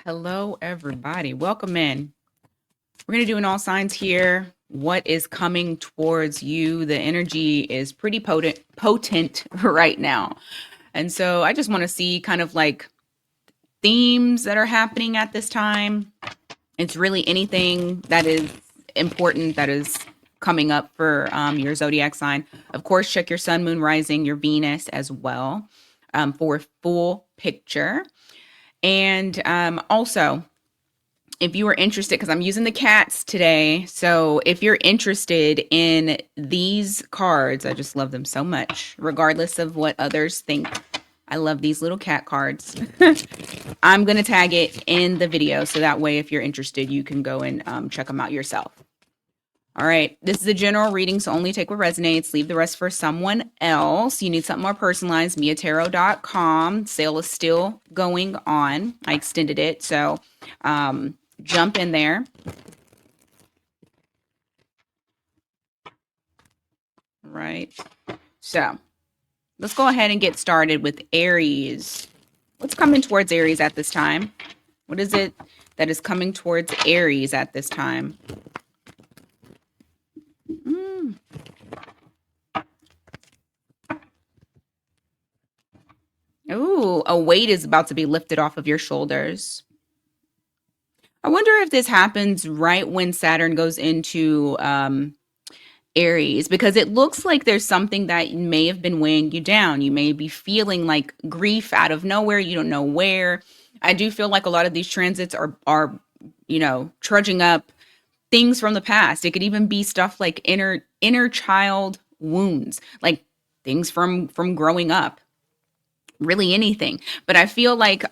Hello, everybody. Welcome in. We're going to do an all signs here. What is coming towards you? The energy is pretty potent right now. And so I just want to see kind of like themes that are happening at this time. It's really anything that is important that is coming up for your zodiac sign. Of course, check your sun, moon, rising, your Venus as well for a full picture. And also, if you are interested, because I'm using the cats today. So if you're interested in these cards, I just love them so much, regardless of what others think. I love these little cat cards. I'm going to tag it in the video. So that way, if you're interested, you can go and check them out yourself. All right. This is a general reading, so only take what resonates. Leave the rest for someone else. You need something more personalized, miatarot.com. Sale is still going on. I extended it. So jump in there. Right. So let's go ahead and get started with Aries. What's coming towards Aries at this time? What is it that is coming towards Aries at this time? Ooh, a weight is about to be lifted off of your shoulders. I wonder if this happens right when Saturn goes into Aries, because it looks like there's something that may have been weighing you down. You may be feeling like grief out of nowhere. You don't know where. I do feel like a lot of these transits are trudging up things from the past. It could even be stuff like inner child wounds, like things from growing up. Really anything. But I feel like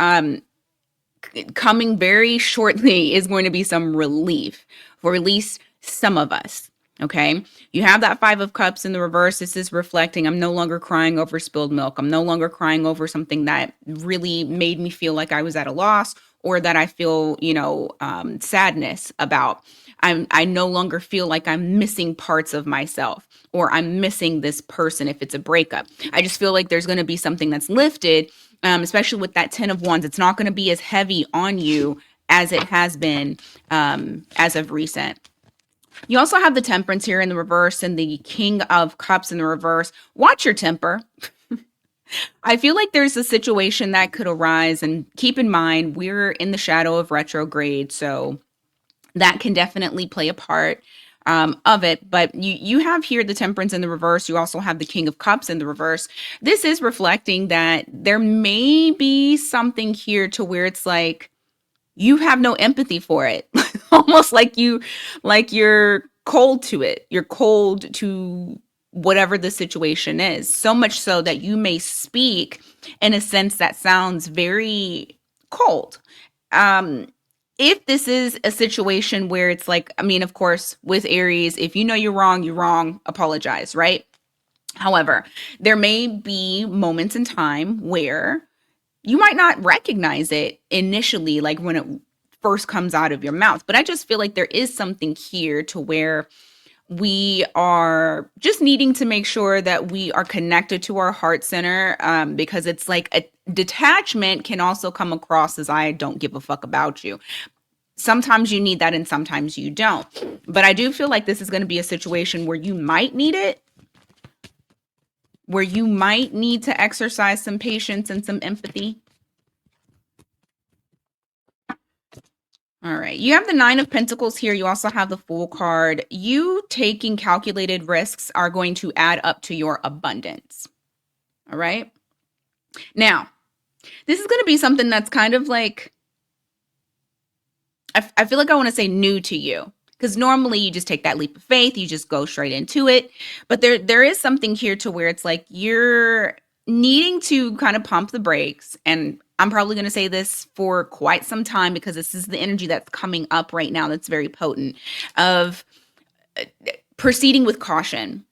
coming very shortly is going to be some relief for at least some of us. Okay. You have that 5 of Cups in the reverse. This is reflecting, I'm no longer crying over spilled milk. I'm no longer crying over something that really made me feel like I was at a loss or that I feel, sadness about. I no longer feel like I'm missing parts of myself or I'm missing this person if it's a breakup. I just feel like there's going to be something that's lifted, especially with that 10 of Wands. It's not going to be as heavy on you as it has been as of recent. You also have the Temperance here in the reverse and the King of Cups in the reverse. Watch your temper. I feel like there's a situation that could arise, and keep in mind, we're in the shadow of retrograde, so that can definitely play a part of it. But you have here the Temperance in the reverse. You also have the King of Cups in the reverse. This is reflecting that there may be something here to where it's like you have no empathy for it. Almost like you're cold to it. You're cold to whatever the situation is. So much so that you may speak in a sense that sounds very cold. If this is a situation where it's like, I mean, of course, with Aries, if you know you're wrong, apologize, right? However, there may be moments in time where you might not recognize it initially, like when it first comes out of your mouth. But I just feel like there is something here to where we are just needing to make sure that we are connected to our heart center, because it's like a detachment can also come across as I don't give a fuck about you. Sometimes you need that and sometimes you don't. But I do feel like this is going to be a situation where you might need it, where you might need to exercise some patience and some empathy. All right. You have the 9 of Pentacles here. You also have the Fool card. You taking calculated risks are going to add up to your abundance. All right. Now, this is going to be something that's kind of like, I feel like I want to say new to you, because normally you just take that leap of faith. You just go straight into it. But there is something here to where it's like you're needing to kind of pump the brakes. And I'm probably going to say this for quite some time because this is the energy that's coming up right now that's very potent of proceeding with caution.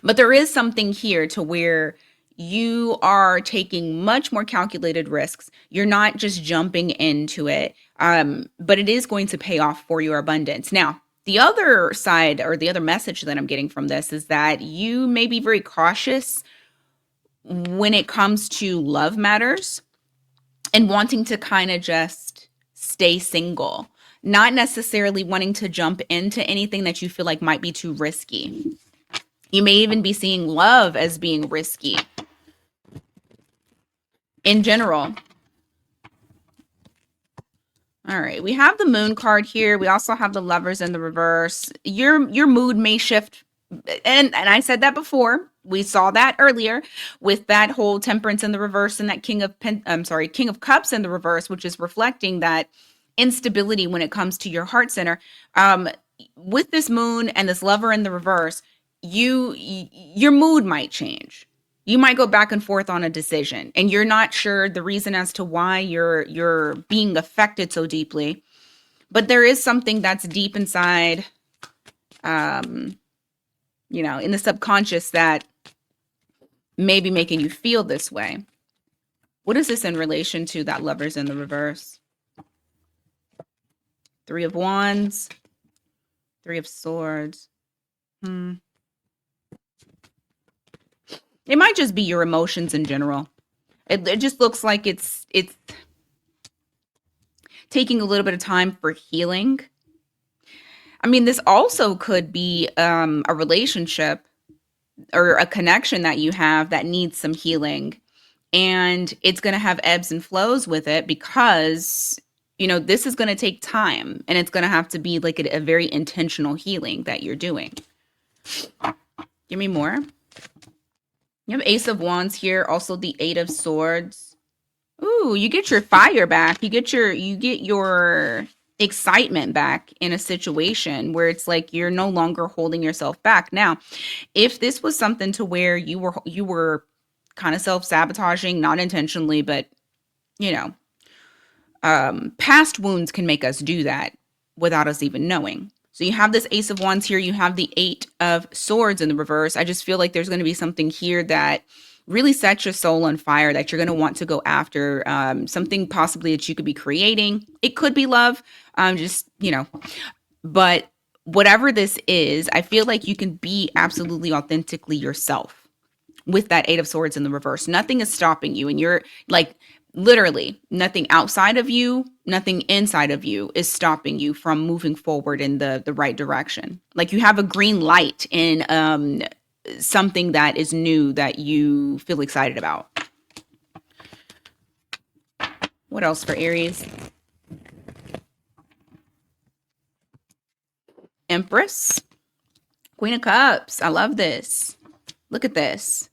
But there is something here to where you are taking much more calculated risks. You're not just jumping into it, but it is going to pay off for your abundance. Now, the other side or the other message that I'm getting from this is that you may be very cautious when it comes to love matters and wanting to kind of just stay single, not necessarily wanting to jump into anything that you feel like might be too risky. You may even be seeing love as being risky in general. All right, we have the moon card here. We also have the lovers in the reverse. Your mood may shift, and I said that before. We saw that earlier with that whole temperance in the reverse and that king of cups in the reverse, which is reflecting that instability when it comes to your heart center. Um, with this moon and this lover in the reverse, your mood might change. You might go back and forth on a decision and you're not sure the reason as to why you're being affected so deeply, but there is something that's deep inside, um in the subconscious that may be making you feel this way. What is this in relation to that lovers in the reverse? Three of Wands, Three of Swords. It might just be your emotions in general. It just looks like it's taking a little bit of time for healing. I mean, this also could be a relationship or a connection that you have that needs some healing. And it's going to have ebbs and flows with it because, this is going to take time and it's going to have to be like a very intentional healing that you're doing. Give me more. You have Ace of Wands here, also the Eight of Swords. Ooh, you get your fire back. You get your excitement back in a situation where it's like you're no longer holding yourself back. Now, if this was something to where you were kind of self-sabotaging, not intentionally, but past wounds can make us do that without us even knowing. So you have this Ace of Wands here. You have the Eight of Swords in the reverse. I just feel like there's going to be something here that really sets your soul on fire that you're going to want to go after. Something possibly that you could be creating. It could be love. But whatever this is, I feel like you can be absolutely authentically yourself with that Eight of Swords in the reverse. Nothing is stopping you. And you're like, literally nothing outside of you, nothing inside of you is stopping you from moving forward in the right direction. Like you have a green light in something that is new that you feel excited about. What else for Aries? Empress, Queen of Cups. I love this. Look at this.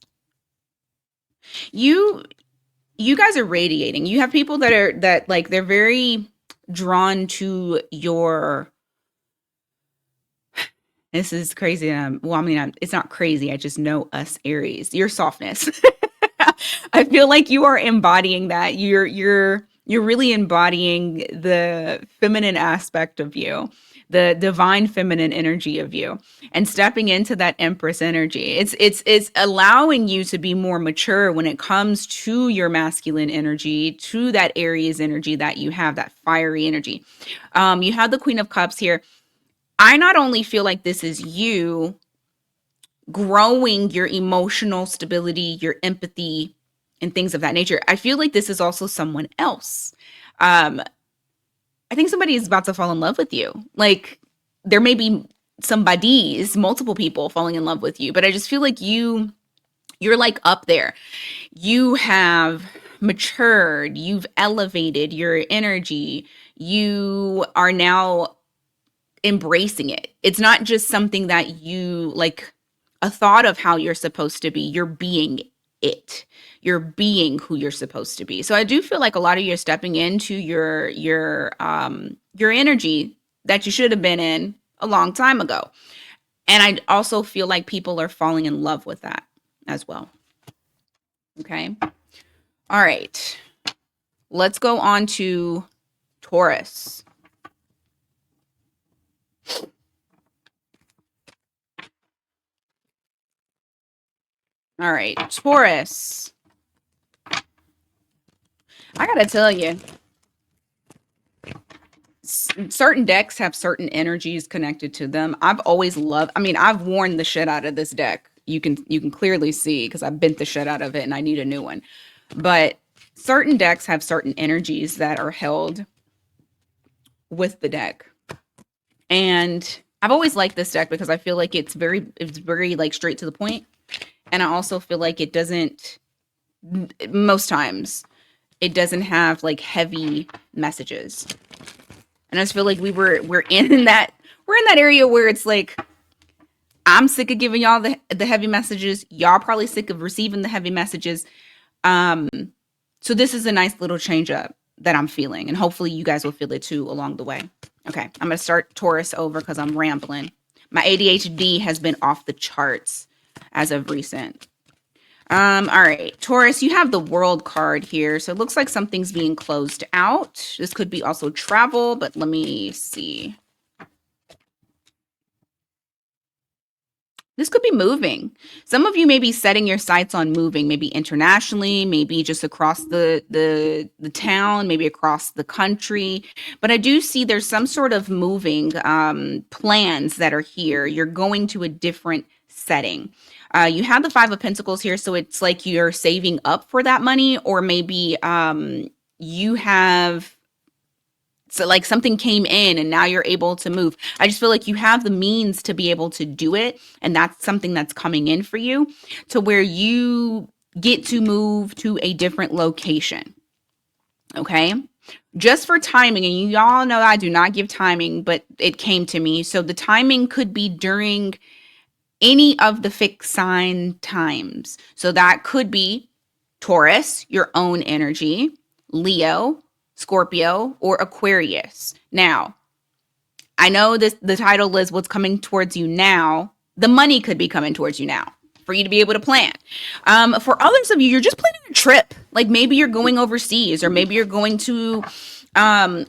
You guys are radiating. You have people that they're very drawn to your. This is crazy. It's not crazy. I just know us Aries. Your softness. I feel like you are embodying that. You're really embodying the feminine aspect of you, the divine feminine energy of you, and stepping into that Empress energy. It's allowing you to be more mature when it comes to your masculine energy, to that Aries energy that you have, that fiery energy. You have the Queen of Cups here. I not only feel like this is you growing your emotional stability, your empathy, and things of that nature. I feel like this is also someone else. I think somebody is about to fall in love with you. Like there may be multiple people falling in love with you, but I just feel like you're like up there. You have matured, you've elevated your energy. You are now embracing it. It's not just something that you like a thought of how you're supposed to be. You're being it. You're being who you're supposed to be. So I do feel like a lot of you are stepping into your energy that you should have been in a long time ago. And I also feel like people are falling in love with that as well. Okay. All right. Let's go on to Taurus. All right, Taurus. I gotta tell you, certain decks have certain energies connected to them. I've always loved. I've worn the shit out of this deck. You can clearly see because I bent the shit out of it, and I need a new one. But certain decks have certain energies that are held with the deck. And I've always liked this deck because I feel like it's very like straight to the point. And I also feel like it doesn't, most times, it doesn't have like heavy messages. And I just feel like we're in that area where it's like I'm sick of giving y'all the heavy messages. Y'all probably sick of receiving the heavy messages. Um, so this is a nice little change up that I'm feeling, and hopefully you guys will feel it too along the way. Okay, I'm gonna start Taurus over because I'm rambling. My ADHD has been off the charts as of recent. All right, Taurus, you have the World card here. So it looks like something's being closed out. This could be also travel, but let me see. This could be moving. Some of you may be setting your sights on moving, maybe internationally, maybe just across the town, maybe across the country. But I do see there's some sort of moving plans that are here. You're going to a different setting. You have the Five of Pentacles here, so it's like you're saving up for that money, or maybe you have, so like something came in and now you're able to move. I just feel like you have the means to be able to do it. And that's something that's coming in for you to where you get to move to a different location. Okay. Just for timing. And y'all know I do not give timing, but it came to me. So the timing could be during any of the fixed sign times. So that could be Taurus, your own energy, Leo, Scorpio, or Aquarius. Now, I know this the title is what's coming towards you now. The money could be coming towards you now for you to be able to plan. For others of you, you're just planning a trip. Like maybe you're going overseas, or maybe you're going to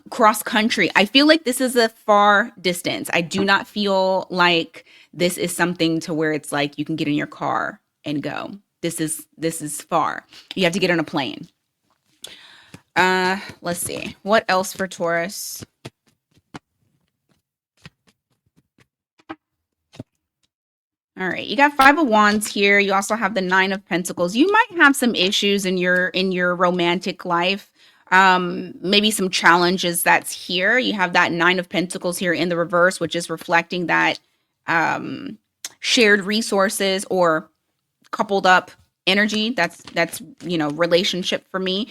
cross country. I feel like this is a far distance. I do not feel like this is something to where it's like you can get in your car and go. This is far. You have to get on a plane. Let's see. What else for Taurus? All right, you got Five of Wands here. You also have the Nine of Pentacles. You might have some issues in your romantic life. Maybe some challenges that's here. You have that Nine of Pentacles here in the reverse, which is reflecting that shared resources or coupled up energy. That's relationship for me.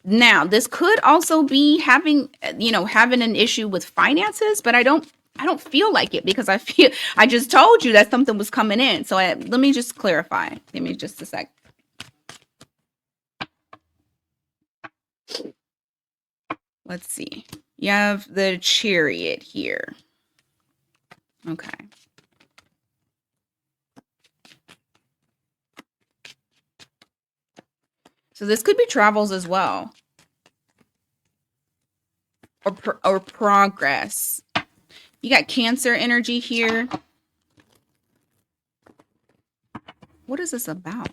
Now, this could also be having an issue with finances, but I don't feel like it because I just told you that something was coming in. So let me just clarify. Give me just a sec. Let's see. You have the Chariot here. Okay. So this could be travels as well. Or progress. You got Cancer energy here. What is this about?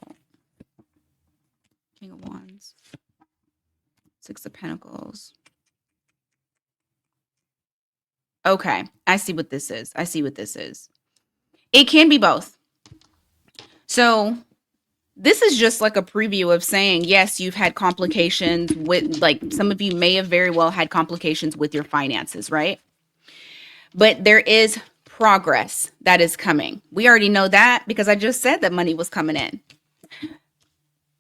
King of Wands. Six of Pentacles. Okay, I see what this is. It can be both. So this is just like a preview of saying, yes, you've had complications with, like, some of you may have very well had complications with your finances, right? But there is progress that is coming. We already know that because I just said that money was coming in.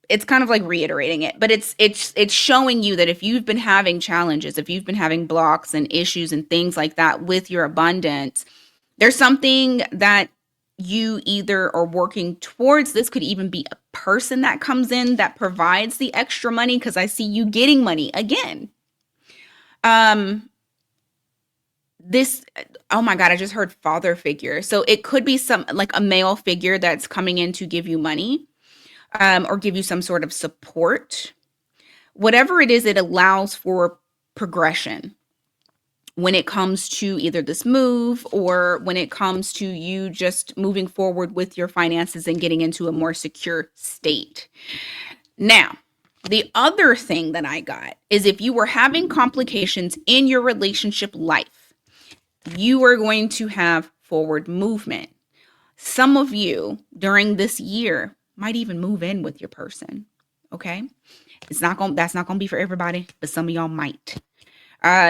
It's kind of like reiterating it, but it's showing you that if you've been having challenges, if you've been having blocks and issues and things like that with your abundance, there's something that you either are working towards. This could even be a person that comes in that provides the extra money, because I see you getting money again. This, oh my God, I just heard father figure. So it could be some like a male figure that's coming in to give you money, or give you some sort of support. Whatever it is, it allows for progression when it comes to either this move or when it comes to you just moving forward with your finances and getting into a more secure state. Now, the other thing that I got is if you were having complications in your relationship life, you are going to have forward movement. Some of you during this year might even move in with your person. Okay. That's not going to be for everybody, but some of y'all might.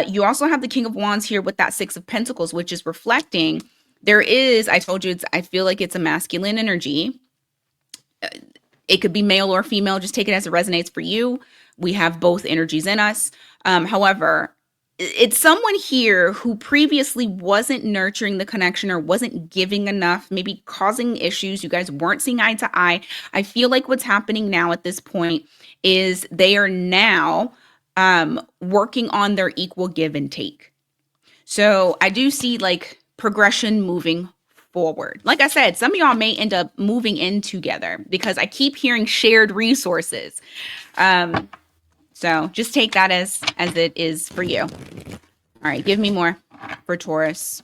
You also have the King of Wands here with that Six of Pentacles, which is reflecting there is, I told you, I feel like it's a masculine energy. It could be male or female. Just take it as it resonates for you. We have both energies in us. However, it's someone here who previously wasn't nurturing the connection or wasn't giving enough, maybe causing issues. You guys weren't seeing eye to eye. I feel like what's happening now at this point is they are now working on their equal give and take. So I do see like progression moving forward. Like I said, some of y'all may end up moving in together because I keep hearing shared resources. So just take that as it is for you. All right, give me more for Taurus.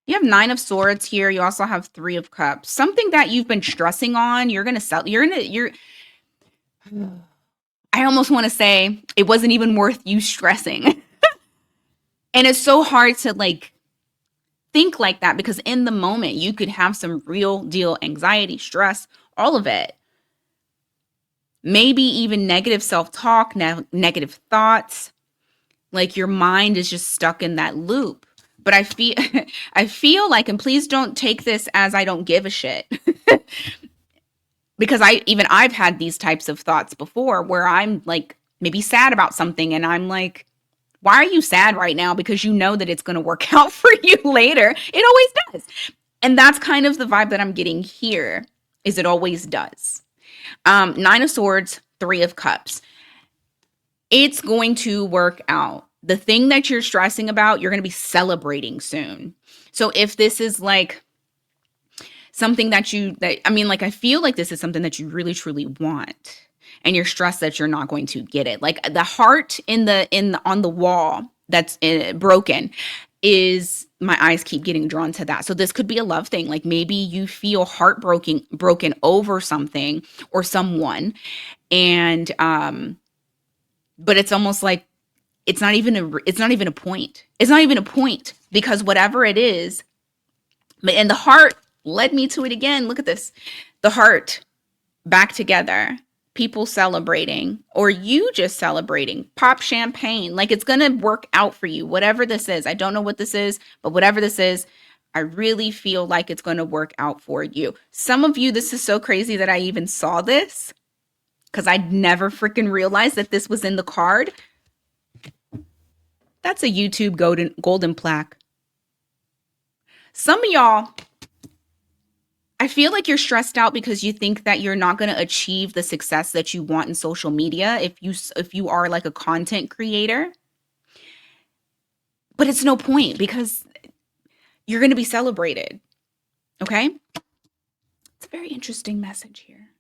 You have 9 of Swords here. You also have 3 of Cups. Something that you've been stressing on, you're going to sell. I almost want to say it wasn't even worth you stressing. And it's so hard to like think like that because in the moment you could have some real deal anxiety, stress, all of it. Maybe even negative self-talk, negative thoughts. Like your mind is just stuck in that loop. But I feel like, and please don't take this as I don't give a shit. Because I've had these types of thoughts before where I'm like maybe sad about something and I'm like, why are you sad right now? Because you know that it's going to work out for you later. It always does. And that's kind of the vibe that I'm getting here is it always does. 9 of Swords, 3 of Cups. It's going to work out. The thing that you're stressing about, you're going to be celebrating soon. So if this is like something that I feel like this is something that you really truly want and you're stressed that you're not going to get it. Like the heart on the wall that's broken is, my eyes keep getting drawn to that. So this could be a love thing. Like maybe you feel broken over something or someone. And, but it's almost like, it's not even a point. It's not even a point because whatever it is, and the heart led me to it again. Look at this. The heart back together, people celebrating, or you just celebrating, pop champagne. Like it's going to work out for you. Whatever this is. I don't know what this is, but whatever this is, I really feel like it's going to work out for you. Some of you, this is so crazy that I even saw this because I'd never freaking realized that this was in the card. That's a YouTube golden plaque. Some of y'all, I feel like you're stressed out because you think that you're not going to achieve the success that you want in social media if you are like a content creator. But it's no point because you're going to be celebrated. Okay? It's a very interesting message here.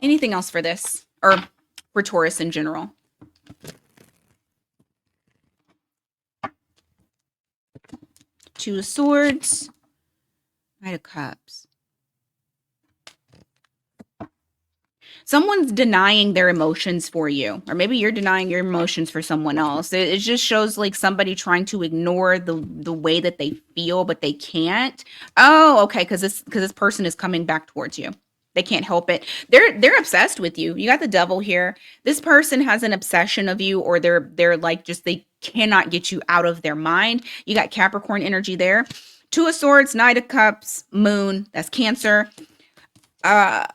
Anything else for this? Or for Taurus in general? Two of Swords, Knight of Cups. Someone's denying their emotions for you, or maybe you're denying your emotions for someone else. It just shows like somebody trying to ignore the way that they feel, but they can't. Oh, okay, because this person is coming back towards you. They can't help it. They're obsessed with you. You got the Devil here. This person has an obsession of you, or they're like just they cannot get you out of their mind. You got Capricorn energy there. Two of Swords, Knight of Cups, Moon. That's Cancer. I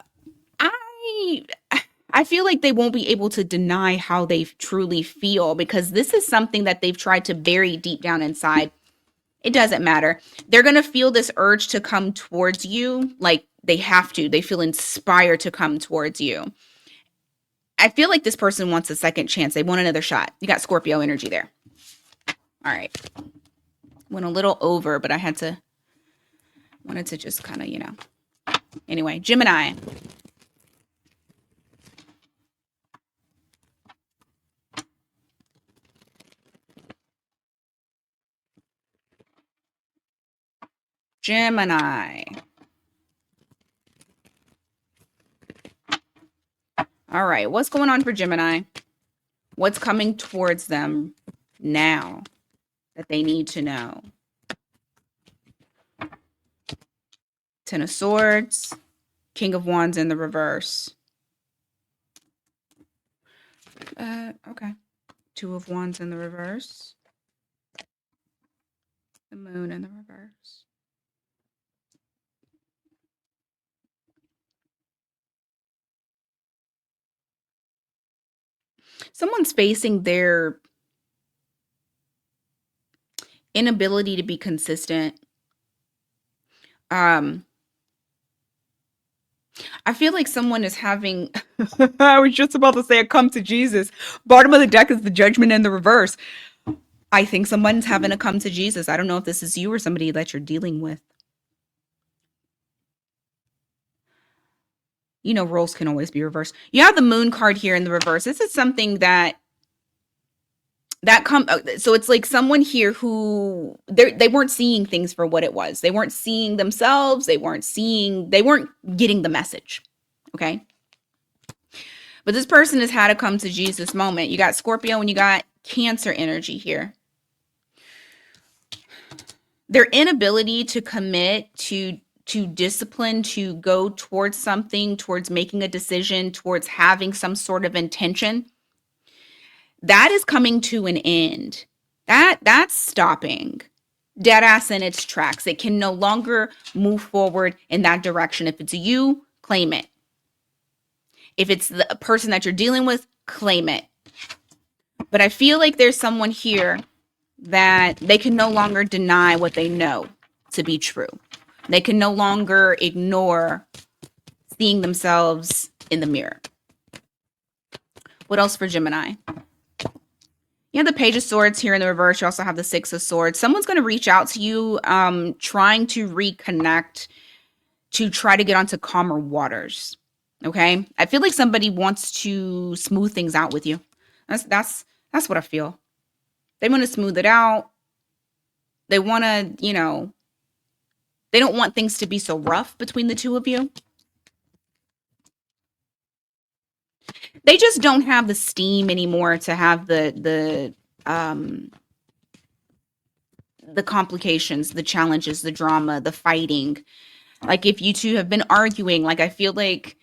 feel like they won't be able to deny how they truly feel because this is something that they've tried to bury deep down inside. It doesn't matter. They're going to feel this urge to come towards you. Like they have to. They feel inspired to come towards you. I feel like this person wants a second chance. They want another shot. You got Scorpio energy there. All right. Went a little over, but I wanted to just kind of, Anyway, Gemini. Gemini. All right, what's going on for Gemini? What's coming towards them now that they need to know? Ten of Swords, King of Wands in the reverse. Okay. Two of Wands in the reverse. The Moon in the reverse. Someone's facing their inability to be consistent. I feel like someone is having I was just about to say a come to Jesus. Bottom of the deck is the Judgment in the reverse. I think someone's having a come to Jesus. I don't know if this is you or somebody that you're dealing with. You know, roles can always be reversed. You have the Moon card here in the reverse. This is something that so it's like someone here who they weren't seeing things for what it was. They weren't seeing themselves. They weren't getting the message. Okay. But this person has had a come to Jesus moment. You got Scorpio and you got Cancer energy here. Their inability to commit to discipline, to go towards something, towards making a decision, towards having some sort of intention, that is coming to an end. That's stopping dead ass in its tracks. It can no longer move forward in that direction. If it's you, claim it. If it's the person that you're dealing with, claim it. But I feel like there's someone here that they can no longer deny what they know to be true. They can no longer ignore seeing themselves in the mirror. What else for Gemini? You have the Page of Swords here in the reverse. You also have the Six of Swords. Someone's going to reach out to you, trying to reconnect, to try to get onto calmer waters. Okay? I feel like somebody wants to smooth things out with you. That's what I feel. They want to smooth it out. They want to, they don't want things to be so rough between the two of you. They just don't have the steam anymore to have the complications, the challenges, the drama, the fighting. Like if you two have been arguing, like I feel like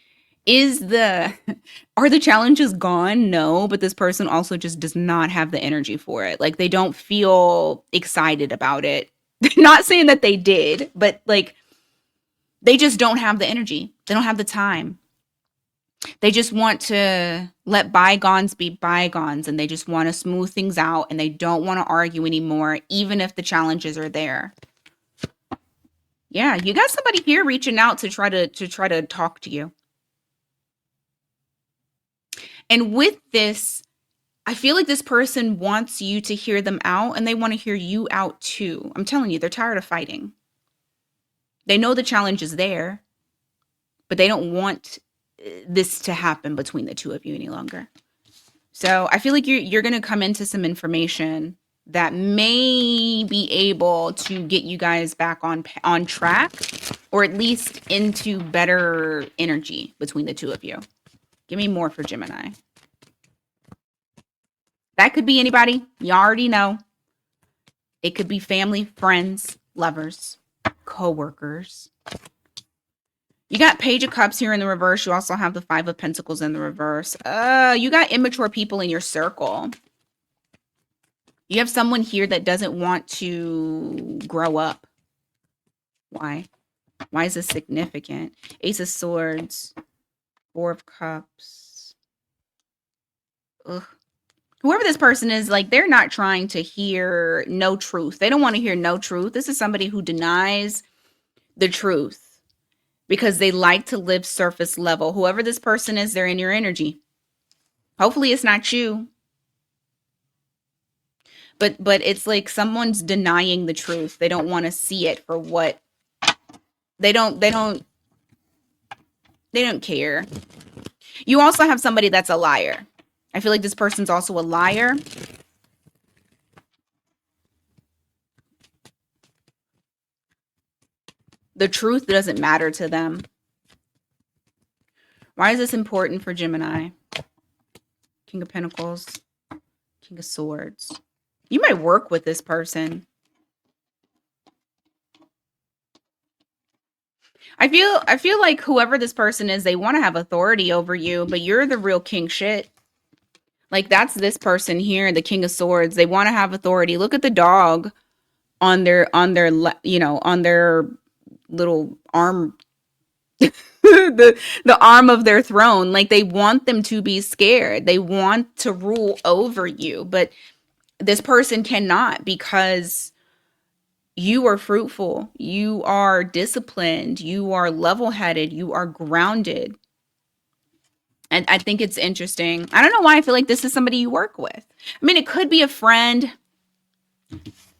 are the challenges gone? No, but this person also just does not have the energy for it. Like they don't feel excited about it. Not saying that they did, but like they just don't have the energy. They don't have the time. They just want to let bygones be bygones, and they just want to smooth things out, and they don't want to argue anymore, even if the challenges are there. Yeah, you got somebody here reaching out to try to talk to you. And with this, I feel like this person wants you to hear them out, and they want to hear you out too. I'm telling you, they're tired of fighting. They know the challenge is there, but they don't want this to happen between the two of you any longer. So I feel like you're going to come into some information that may be able to get you guys back on track, or at least into better energy between the two of you. Give me more for Gemini. That could be anybody. You already know. It could be family, friends, lovers, co-workers. You got Page of Cups here in the reverse. You also have the Five of Pentacles in the reverse. You got immature people in your circle. You have someone here that doesn't want to grow up. Why? Why is this significant? Ace of Swords, Four of Cups. Ugh. Whoever this person is, like, they're not trying to hear no truth. They don't want to hear no truth. This is somebody who denies the truth because they like to live surface level. Whoever this person is, they're in your energy. Hopefully it's not you. But it's like someone's denying the truth. They don't want to see it for what they don't care. You also have somebody that's a liar. I feel like this person's also a liar. The truth doesn't matter to them. Why is this important for Gemini? King of Pentacles, King of Swords. You might work with this person. I feel like whoever this person is, they want to have authority over you, but you're the real king shit. Like that's this person here, the King of Swords. They want to have authority. Look at the dog on their little arm, the arm of their throne. Like they want them to be scared. They want to rule over you, but this person cannot because you are fruitful, you are disciplined, you are level-headed, you are grounded. And I think it's interesting. I don't know why I feel like this is somebody you work with. I mean, it could be a friend.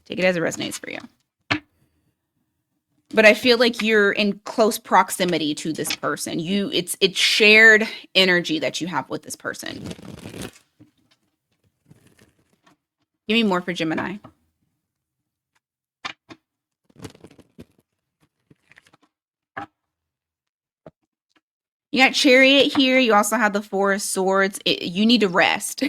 Take it as it resonates for you. But I feel like you're in close proximity to this person. It's shared energy that you have with this person. Give me more for Gemini. You got Chariot here. You also have the Four of Swords. You need to rest.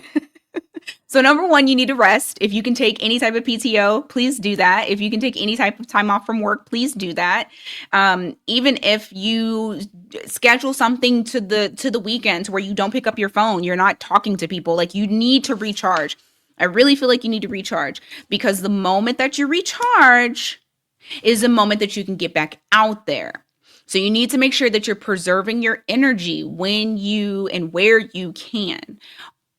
So number one, you need to rest. If you can take any type of PTO, please do that. If you can take any type of time off from work, please do that. Even if you schedule something to the weekends where you don't pick up your phone, you're not talking to people, like you need to recharge. I really feel like you need to recharge because the moment that you recharge is the moment that you can get back out there. So you need to make sure that you're preserving your energy when you and where you can.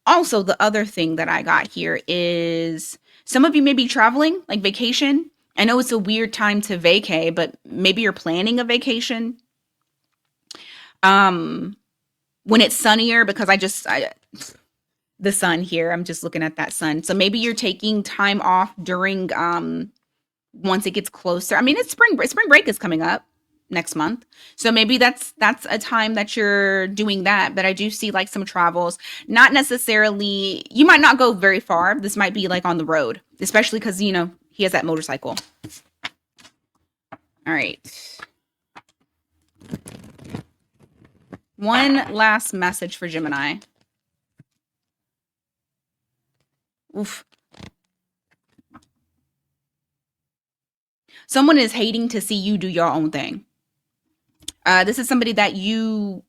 Also, the other thing that I got here is some of you may be traveling, like vacation. I know it's a weird time to vacay, but maybe you're planning a vacation. When it's sunnier, because the sun here, I'm just looking at that sun. So maybe you're taking time off during once it gets closer. I mean, it's spring break is coming up next month. So maybe that's a time that you're doing that. But I do see like some travels, not necessarily, you might not go very far. This might be like on the road, especially because, he has that motorcycle. All right. One last message for Gemini. Oof. Someone is hating to see you do your own thing. This is somebody that you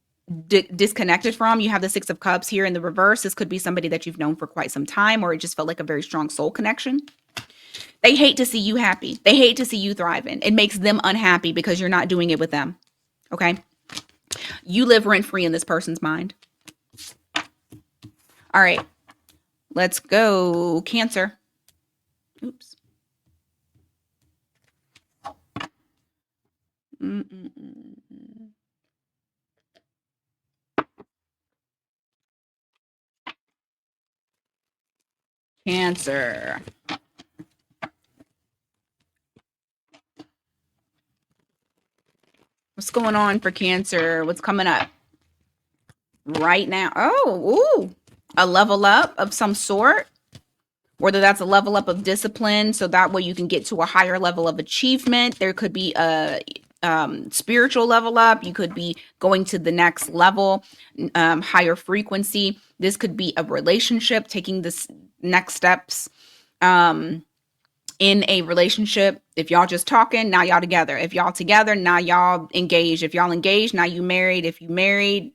disconnected from. You have the Six of Cups here in the reverse. This could be somebody that you've known for quite some time, or it just felt like a very strong soul connection. They hate to see you happy. They hate to see you thriving. It makes them unhappy because you're not doing it with them. Okay? You live rent-free in this person's mind. All right. Let's go, Cancer. Oops. Cancer. What's going on for Cancer? What's coming up right now? Oh, ooh, a level up of some sort. Whether that's a level up of discipline, so that way you can get to a higher level of achievement. There could be a spiritual level up. You could be going to the next level, higher frequency. This could be a relationship, taking this next steps in a relationship. If y'all just talking, now y'all together. If y'all together, now y'all engaged. If y'all engaged, now you married. If you married,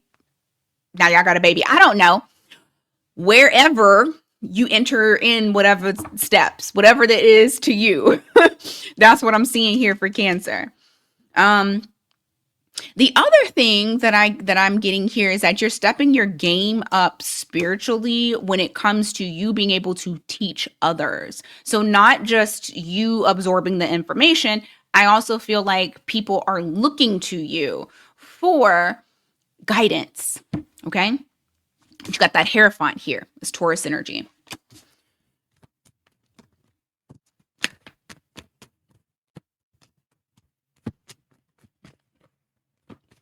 now y'all got a baby. I don't know. Wherever you enter in whatever steps, whatever that is to you. That's what I'm seeing here for Cancer. The other thing that I'm getting here is that you're stepping your game up spiritually when it comes to you being able to teach others. So not just you absorbing the information, I also feel like people are looking to you for guidance. Okay? You got that Hierophant here. It's Taurus energy.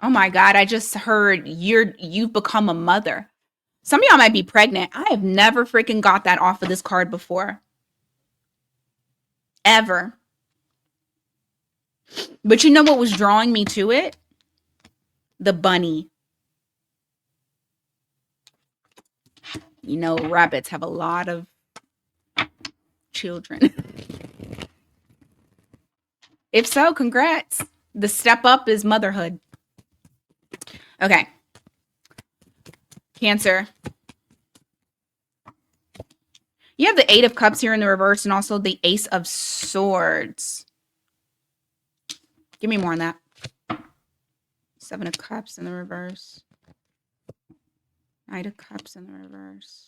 Oh my God, I just heard you've become a mother. Some of y'all might be pregnant. I have never freaking got that off of this card before. Ever. But you know what was drawing me to it? The bunny. You know, rabbits have a lot of children. If so, congrats. The step up is motherhood. Okay. Cancer. You have the Eight of Cups here in the reverse and also the Ace of Swords. Give me more on that. Seven of Cups in the reverse. Knight of Cups in the reverse.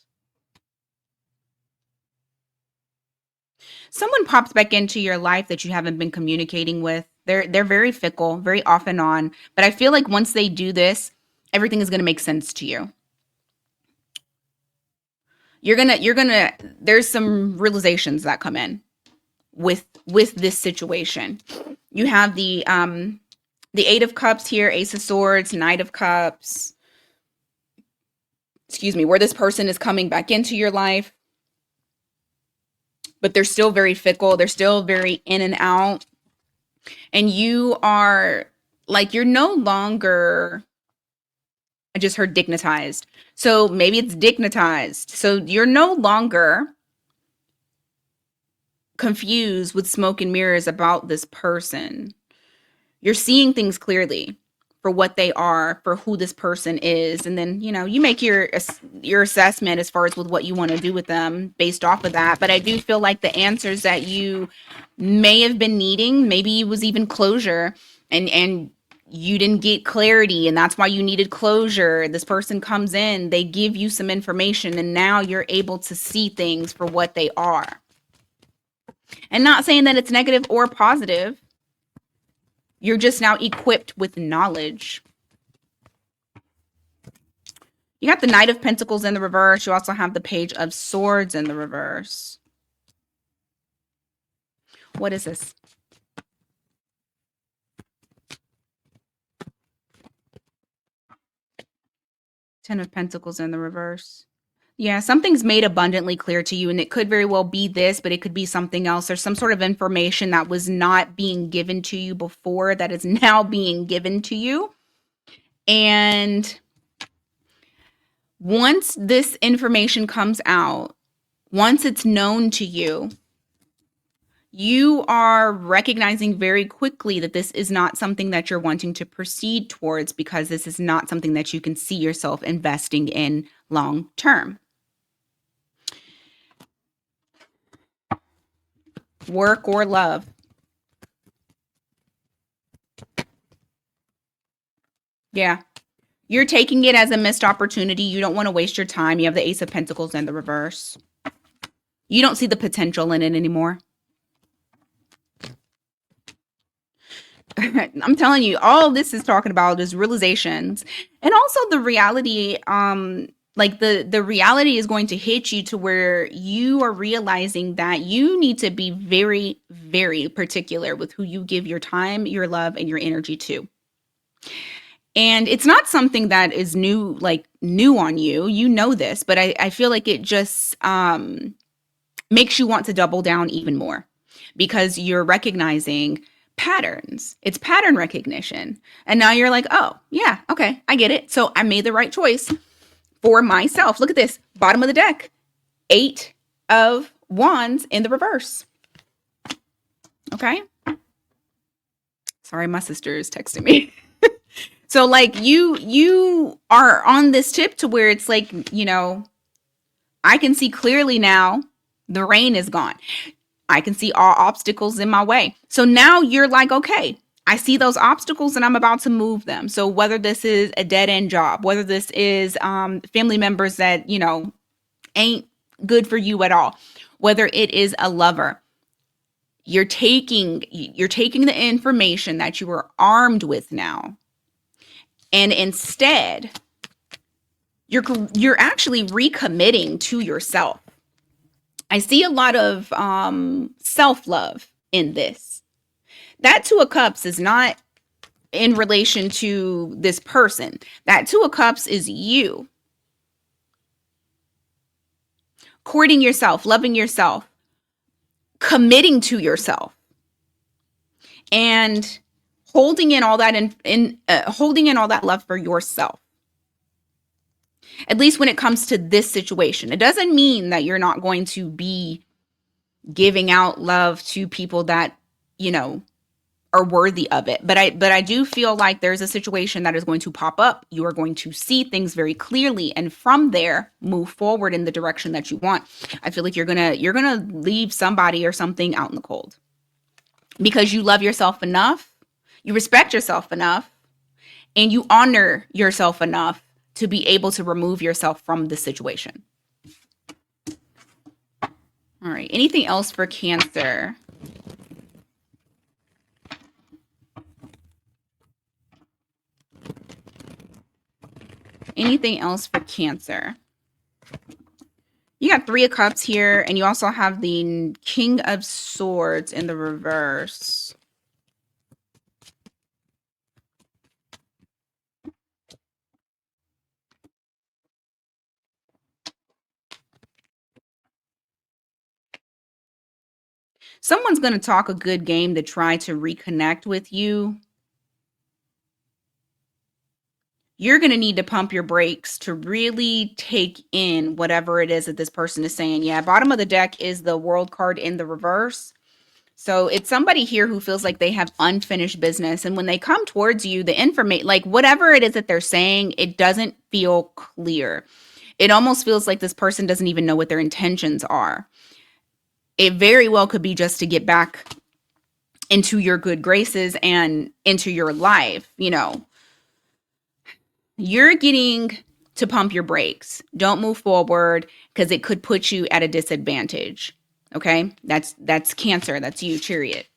Someone pops back into your life that you haven't been communicating with. They're very fickle, very off and on. But I feel like once they do this, everything is going to make sense to you. There's some realizations that come in with this situation. You have the Eight of Cups here, Ace of Swords, Knight of Cups. Excuse me, where this person is coming back into your life. But they're still very fickle. They're still very in and out. And you are like, you're no longer, I just heard dignitized. So maybe it's dignitized. So you're no longer confused with smoke and mirrors about this person. You're seeing things clearly for what they are, for who this person is. And then, you make your assessment as far as with what you want to do with them based off of that. But I do feel like the answers that you may have been needing, maybe it was even closure and you didn't get clarity and that's why you needed closure. This person comes in, they give you some information and now you're able to see things for what they are. And not saying that it's negative or positive. You're just now equipped with knowledge. You got the Knight of Pentacles in the reverse. You also have the Page of Swords in the reverse. What is this? Ten of Pentacles in the reverse. Yeah, something's made abundantly clear to you, and it could very well be this, but it could be something else. There's some sort of information that was not being given to you before that is now being given to you. And once this information comes out, once it's known to you, you are recognizing very quickly that this is not something that you're wanting to proceed towards because this is not something that you can see yourself investing in long term. Work or love. Yeah. You're taking it as a missed opportunity. You don't want to waste your time. You have the Ace of Pentacles in the reverse. You don't see the potential in it anymore. I'm telling you, all this is talking about is realizations. And also the reality, like the reality is going to hit you to where you are realizing that you need to be very, very particular with who you give your time, your love, and your energy to. And it's not something that is new on you. You know this, but I feel like it just makes you want to double down even more because you're recognizing patterns. It's pattern recognition. And now you're like, oh, yeah, okay, I get it. So I made the right choice for myself. Look at this, bottom of the deck, 8 of Wands in the reverse. Okay. Sorry, my sister is texting me. So like you are on this tip to where it's like, I can see clearly now the rain is gone. I can see all obstacles in my way. So now you're like, okay, I see those obstacles and I'm about to move them. So whether this is a dead end job, whether this is family members that, ain't good for you at all, whether it is a lover, you're taking the information that you were armed with now. And instead, you're actually recommitting to yourself. I see a lot of self-love in this. That Two of Cups is not in relation to this person. That Two of Cups is you. Courting yourself, loving yourself, committing to yourself, and holding in all that holding in all that love for yourself. At least when it comes to this situation. It doesn't mean that you're not going to be giving out love to people that, are worthy of it. But I do feel like there's a situation that is going to pop up. You are going to see things very clearly, and from there move forward in the direction that you want. I feel like you're gonna leave somebody or something out in the cold because you love yourself enough, you respect yourself enough, and you honor yourself enough to be able to remove yourself from the situation. All right. Anything else for Cancer? Anything else for Cancer? You got 3 of Cups here, and you also have the King of Swords in the reverse. Someone's going to talk a good game to try to reconnect with you. You're going to need to pump your brakes to really take in whatever it is that this person is saying. Yeah, bottom of the deck is the World card in the reverse. So it's somebody here who feels like they have unfinished business. And when they come towards you, the information, like whatever it is that they're saying, it doesn't feel clear. It almost feels like this person doesn't even know what their intentions are. It very well could be just to get back into your good graces and into your life. You're getting to pump your brakes. Don't move forward because it could put you at a disadvantage. Okay? That's Cancer. That's you, Chariot.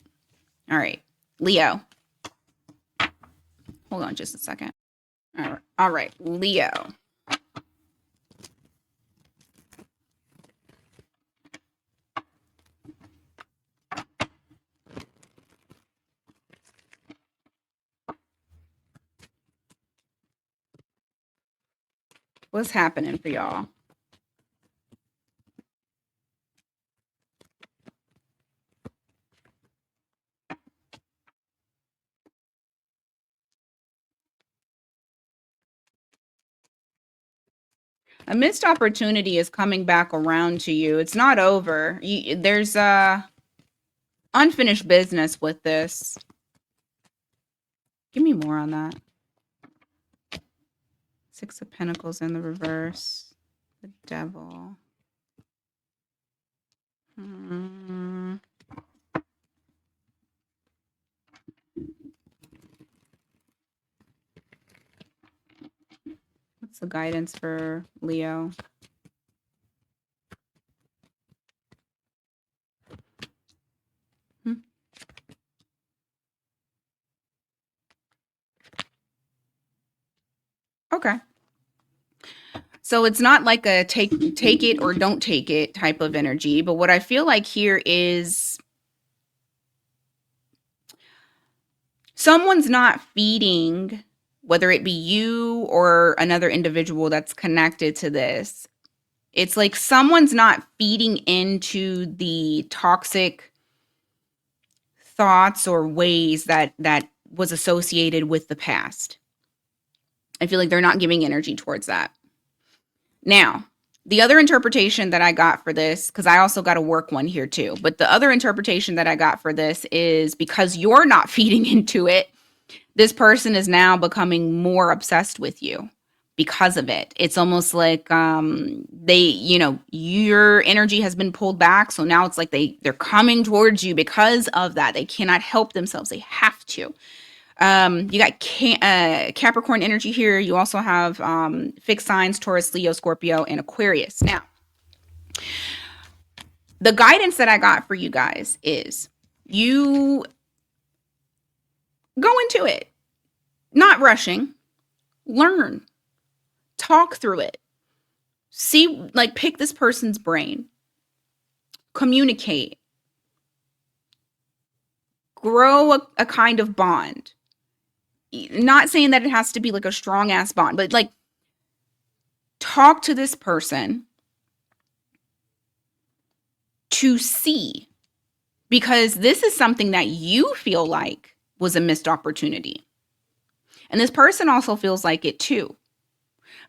All right. Leo. Hold on just a second. All right. Leo. What's happening for y'all? A missed opportunity is coming back around to you. It's not over. There's unfinished business with this. Give me more on that. 6 of Pentacles in the reverse. The Devil. What's the guidance for Leo? Okay. So it's not like a take it or don't take it type of energy, but what I feel like here is someone's not feeding, whether it be you or another individual that's connected to this. It's like someone's not feeding into the toxic thoughts or ways that was associated with the past. I feel like they're not giving energy towards that. Now, the other interpretation that I got for this, because I also got a work one here too, but the other interpretation that I got for this is because you're not feeding into it, this person is now becoming more obsessed with you because of it. It's almost like your energy has been pulled back. So now it's like they're coming towards you because of that. They cannot help themselves. They have to. You got Capricorn energy here. You also have fixed signs, Taurus, Leo, Scorpio, and Aquarius. Now, the guidance that I got for you guys is you go into it, not rushing, learn, talk through it, see, like pick this person's brain, communicate, grow a kind of bond. Not saying that it has to be like a strong ass bond, but like talk to this person to see, because this is something that you feel like was a missed opportunity. And this person also feels like it too.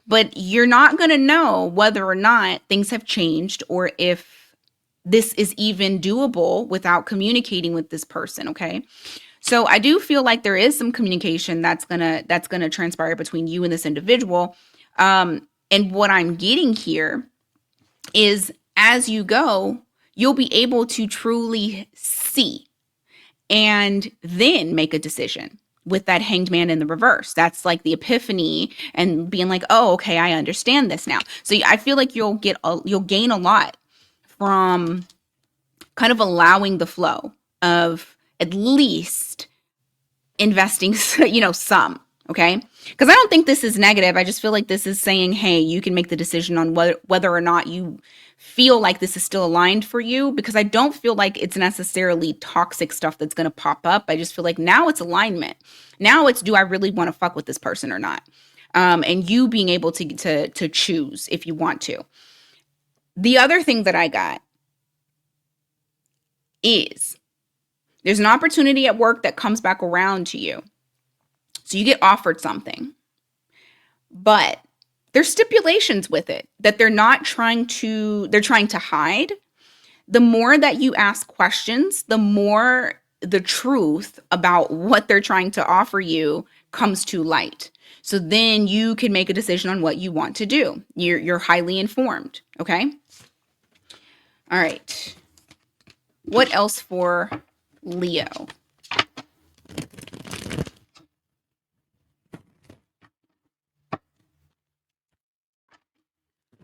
But you're not going to know whether or not things have changed or if this is even doable without communicating with this person, okay? So I do feel like there is some communication that's gonna transpire between you and this individual. And what I'm getting here is as you go, you'll be able to truly see and then make a decision with that hanged man in the reverse. That's like the epiphany and being like, oh, okay, I understand this now. So I feel like you'll gain a lot from kind of allowing the flow of at least investing, some, okay? Because I don't think this is negative. I just feel like this is saying, hey, you can make the decision on whether or not you feel like this is still aligned for you, because I don't feel like it's necessarily toxic stuff that's going to pop up. I just feel like now it's alignment. Now it's, do I really want to fuck with this person or not? And you being able to choose if you want to. The other thing that I got is there's an opportunity at work that comes back around to you. So you get offered something, but there's stipulations with it that they're trying to hide. The more that you ask questions, the more the truth about what they're trying to offer you comes to light. So then you can make a decision on what you want to do. You're highly informed, okay? All right. What else for Leo?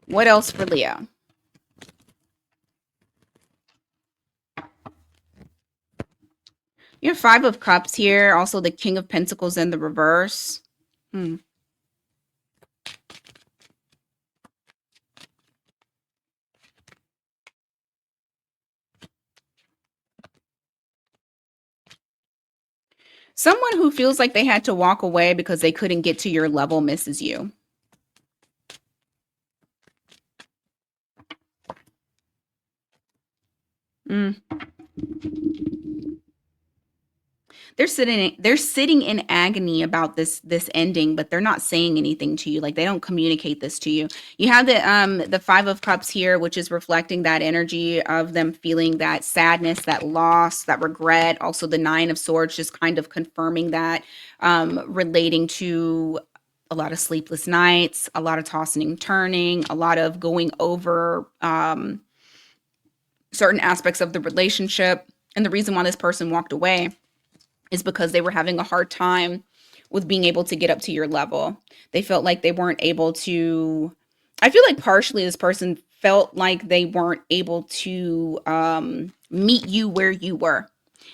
What else for Leo? You have Five of Cups here. Also the King of Pentacles in the reverse. Someone who feels like they had to walk away because they couldn't get to your level misses you. They're sitting in agony about this ending, but they're not saying anything to you. Like they don't communicate this to you. You have the Five of Cups here, which is reflecting that energy of them feeling that sadness, that loss, that regret. Also the Nine of Swords, just kind of confirming that, relating to a lot of sleepless nights, a lot of tossing and turning, a lot of going over certain aspects of the relationship. And the reason why this person walked away is because they were having a hard time with being able to get up to your level. They felt like they weren't able to, I feel like partially this person felt like they weren't able to meet you where you were.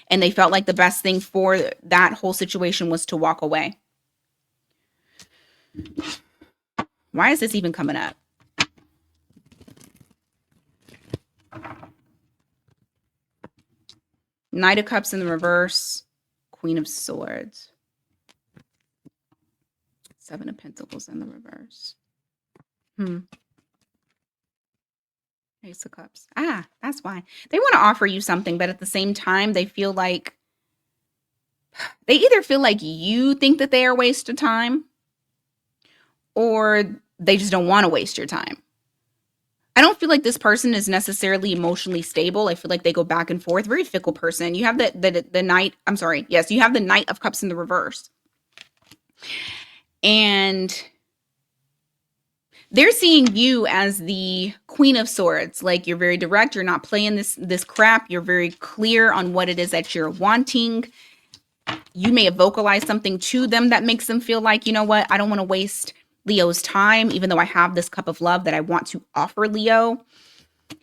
And they felt like the best thing for that whole situation was to walk away. Why is this even coming up? Knight of Cups in the reverse. Queen of Swords. Seven of Pentacles in the reverse. Ace of Cups. That's why. They want to offer you something, but at the same time, they feel like they either feel like you think that they are a waste of time, or they just don't want to waste your time. I don't feel like this person is necessarily emotionally stable. I feel like they go back and forth. Very fickle person. You have the Knight. I'm sorry. Yes, you have the Knight of Cups in the reverse. And they're seeing you as the Queen of Swords. Like you're very direct. You're not playing this crap. You're very clear on what it is that you're wanting. You may have vocalized something to them that makes them feel like, you know what? I don't want to waste Leo's time, even though I have this cup of love that I want to offer Leo.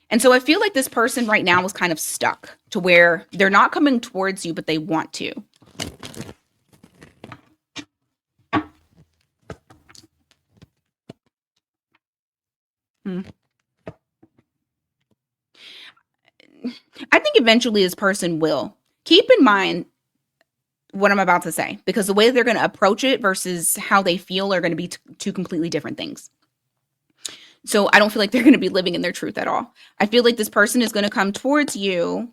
And so I feel like this person right now is kind of stuck to where they're not coming towards you, but they want to. I think eventually this person will. Keep in mind what I'm about to say, because the way they're going to approach it versus how they feel are going to be two completely different things. So I don't feel like they're going to be living in their truth at all. I feel like this person is going to come towards you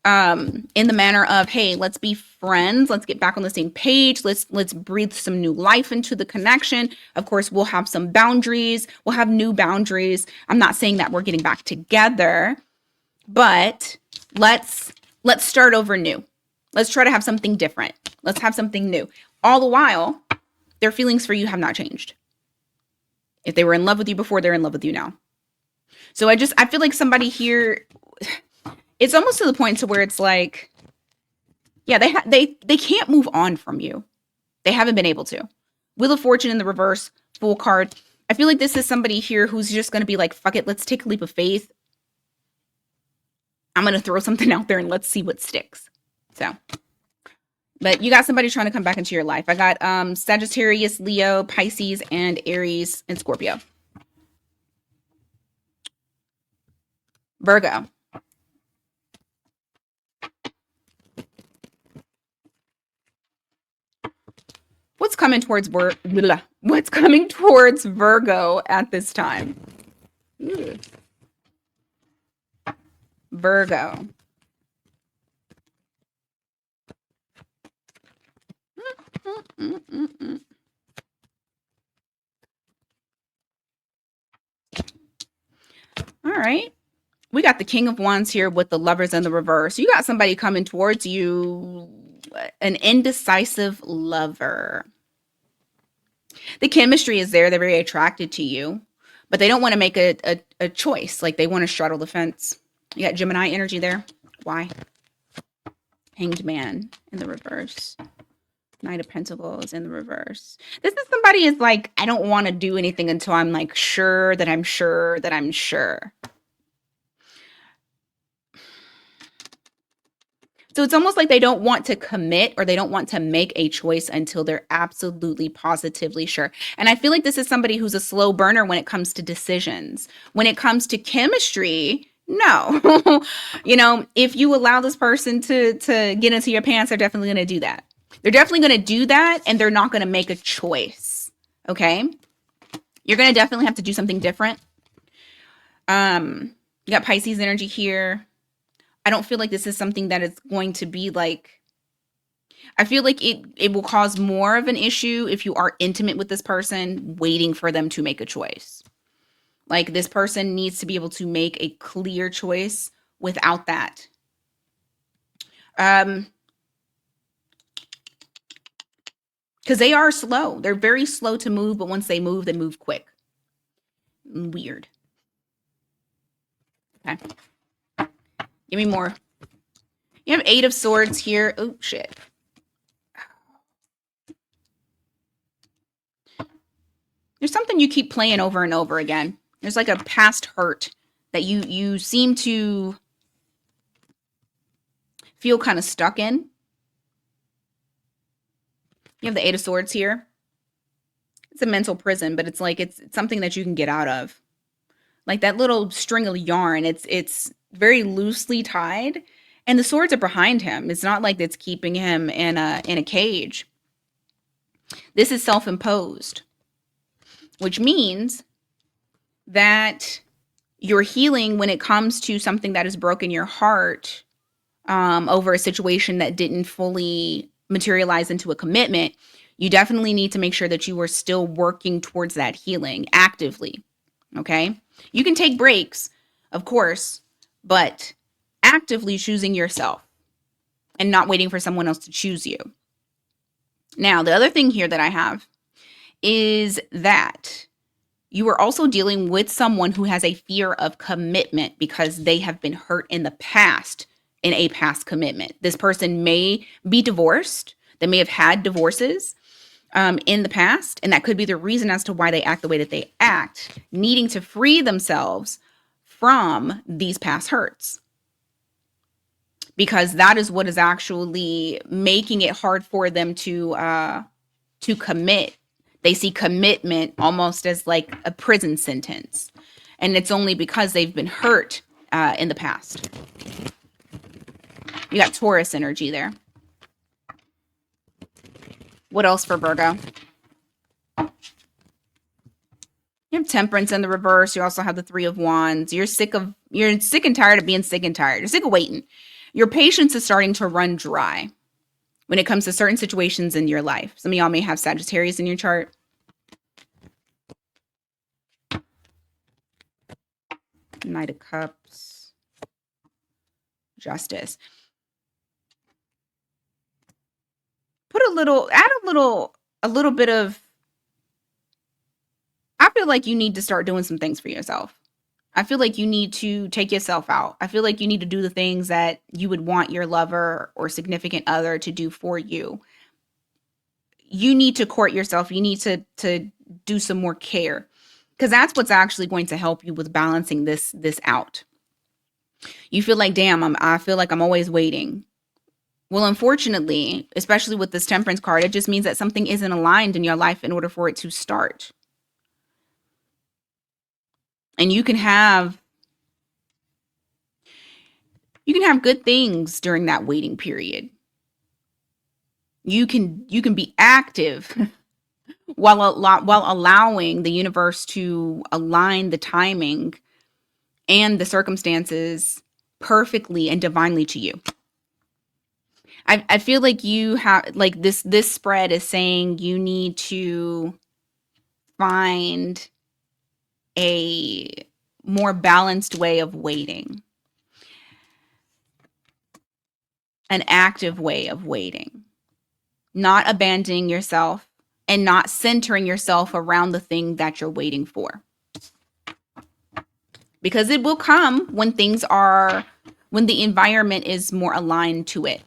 in the manner of, hey, let's be friends. Let's get back on the same page. Let's breathe some new life into the connection. Of course, we'll have some boundaries. We'll have new boundaries. I'm not saying that we're getting back together, but let's start over new. Let's try to have something different. Let's have something new. All the while, their feelings for you have not changed. If they were in love with you before, they're in love with you now. So I feel like somebody here, it's almost to the point to where it's like, yeah, they can't move on from you. They haven't been able to. Wheel of Fortune in the reverse, Fool card. I feel like this is somebody here who's just going to be like, fuck it, let's take a leap of faith. I'm going to throw something out there and let's see what sticks. So, but you got somebody trying to come back into your life. I got Sagittarius, Leo, Pisces, and Aries, and Scorpio. Virgo. What's coming towards Virgo at this time? Virgo. All right. We got the King of Wands here with the Lovers in the reverse. You got somebody coming towards you, an indecisive lover. The chemistry is there. They're very attracted to you, but they don't want to make a choice. Like they want to straddle the fence. You got Gemini energy there. Why? Hanged Man in the reverse. Knight of Pentacles in the reverse. This is somebody is like, I don't want to do anything until I'm like sure that I'm sure that I'm sure. So it's almost like they don't want to commit or they don't want to make a choice until they're absolutely positively sure. And I feel like this is somebody who's a slow burner when it comes to decisions. When it comes to chemistry, no. You know, if you allow this person to get into your pants, they're definitely going to do that. They're definitely going to do that and they're not going to make a choice. Okay? You're going to definitely have to do something different. You got Pisces energy here. I don't feel like this is something that is going to be like, I feel like it will cause more of an issue if you are intimate with this person, waiting for them to make a choice. Like this person needs to be able to make a clear choice without that. Because they are slow. They're very slow to move, but once they move quick. Weird. Okay. Give me more. You have 8 of Swords here. Oh, shit. There's something you keep playing over and over again. There's like a past hurt that you seem to feel kind of stuck in. You have the 8 of Swords here. It's a mental prison, but it's like it's something that you can get out of. Like that little string of yarn, it's very loosely tied, and the swords are behind him. It's not like it's keeping him in a cage. This is self-imposed, which means that you're healing when it comes to something that has broken your heart over a situation that didn't fully materialize into a commitment. You definitely need to make sure that you are still working towards that healing actively. Okay? You can take breaks, of course, but actively choosing yourself and not waiting for someone else to choose you. Now, the other thing here that I have is that you are also dealing with someone who has a fear of commitment because they have been hurt in the past in a past commitment. This person may be divorced. They may have had divorces in the past, and that could be the reason as to why they act the way that they act, needing to free themselves from these past hurts. Because that is what is actually making it hard for them to commit. They see commitment almost as like a prison sentence. And it's only because they've been hurt in the past. You got Taurus energy there. What else for Virgo? You have Temperance in the reverse. You also have the 3 of Wands. You're sick and tired of being sick and tired. You're sick of waiting. Your patience is starting to run dry when it comes to certain situations in your life. Some of y'all may have Sagittarius in your chart. Knight of Cups. Justice. a little bit of, I feel like you need to start doing some things for yourself. I feel like you need to take yourself out. I feel like you need to do the things that you would want your lover or significant other to do for you. You need to court yourself. You need to do some more care, because that's what's actually going to help you with balancing this out. You feel like, damn, I feel like I'm always waiting. Well, unfortunately, especially with this temperance card, it just means that something isn't aligned in your life in order for it to start. And you can have good things during that waiting period. You can be active while allowing the universe to align the timing and the circumstances perfectly and divinely to you. I feel like you have, like, this spread is saying you need to find a more balanced way of waiting, an active way of waiting, not abandoning yourself and not centering yourself around the thing that you're waiting for. Because it will come when when the environment is more aligned to it.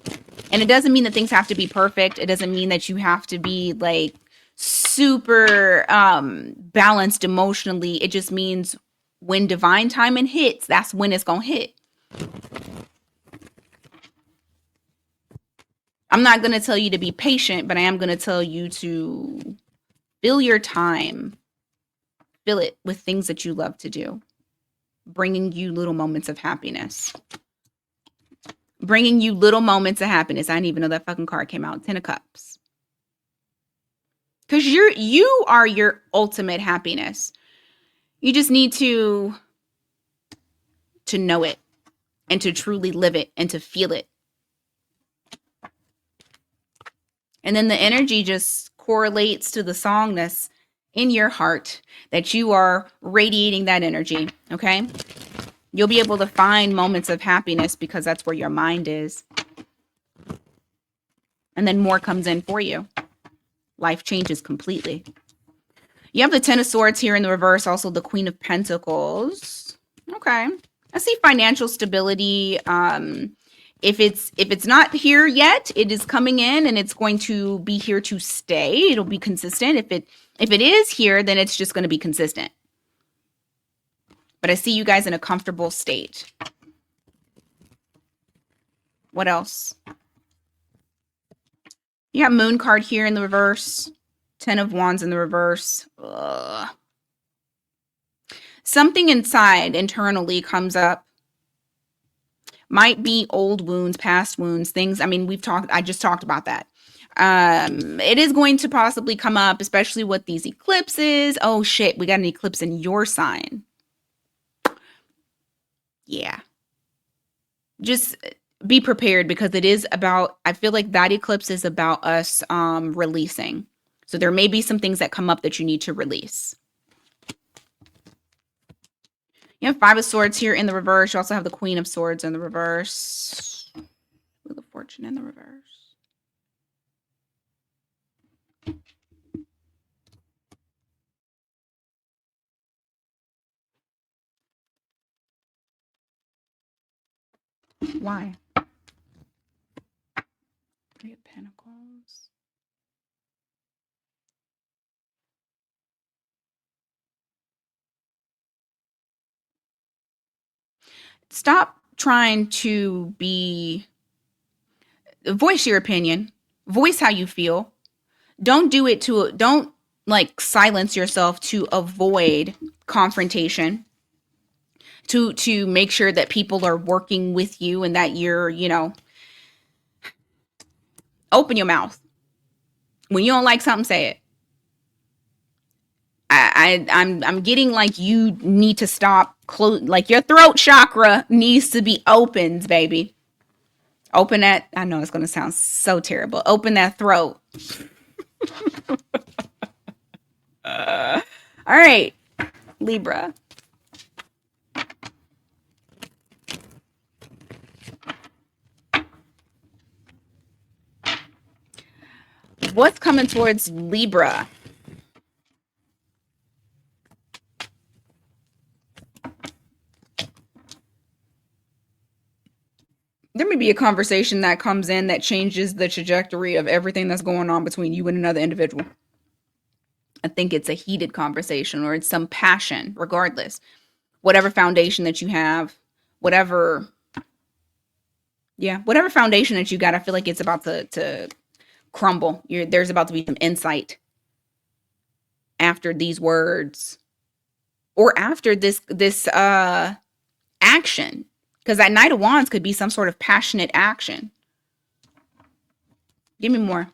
And it doesn't mean that things have to be perfect. It doesn't mean that you have to be like super balanced emotionally. It just means when divine timing hits, that's when it's going to hit. I'm not going to tell you to be patient, but I am going to tell you to fill your time, fill it with things that you love to do, bringing you little moments of happiness. Bringing you little moments of happiness. I didn't even know that fucking card came out. 10 of Cups. Because you are your ultimate happiness. You just need to know it and to truly live it and to feel it. And then the energy just correlates to the song that's in your heart, that you are radiating that energy. Okay? You'll be able to find moments of happiness because that's where your mind is. And then more comes in for you. Life changes completely. You have the Ten of Swords here in the reverse, also the Queen of Pentacles. Okay. I see financial stability. If it's not here yet, it is coming in and it's going to be here to stay. It'll be consistent. If it is here, then it's just going to be consistent. But I see you guys in a comfortable state. What else? You have Moon card here in the reverse. 10 of Wands in the reverse. Ugh. Something inside internally comes up. Might be old wounds, past wounds, things. I mean, I just talked about that. It is going to possibly come up, especially with these eclipses. Oh shit, we got an eclipse in your sign. Yeah. Just be prepared, because it is about, I feel like that eclipse is about us releasing. So there may be some things that come up that you need to release. You have 5 of Swords here in the reverse. You also have the Queen of Swords in the reverse. Wheel of Fortune in the reverse. Why? 3 of Pentacles. Stop trying to voice your opinion, voice how you feel. Don't like silence yourself to avoid confrontation, to make sure that people are working with you and that you're, open your mouth. When you don't like something, say it. I'm getting like you need to stop like your throat chakra needs to be opened, baby. Open that. I know it's going to sound so terrible. Open that throat. All right, Libra. What's coming towards Libra? There may be a conversation that comes in that changes the trajectory of everything that's going on between you and another individual. I think it's a heated conversation or it's some passion, regardless. Whatever foundation that you have, whatever foundation that you got, I feel like it's about to crumble. There's about to be some insight after these words or after this action, because that Knight of Wands could be some sort of passionate action. Give me more.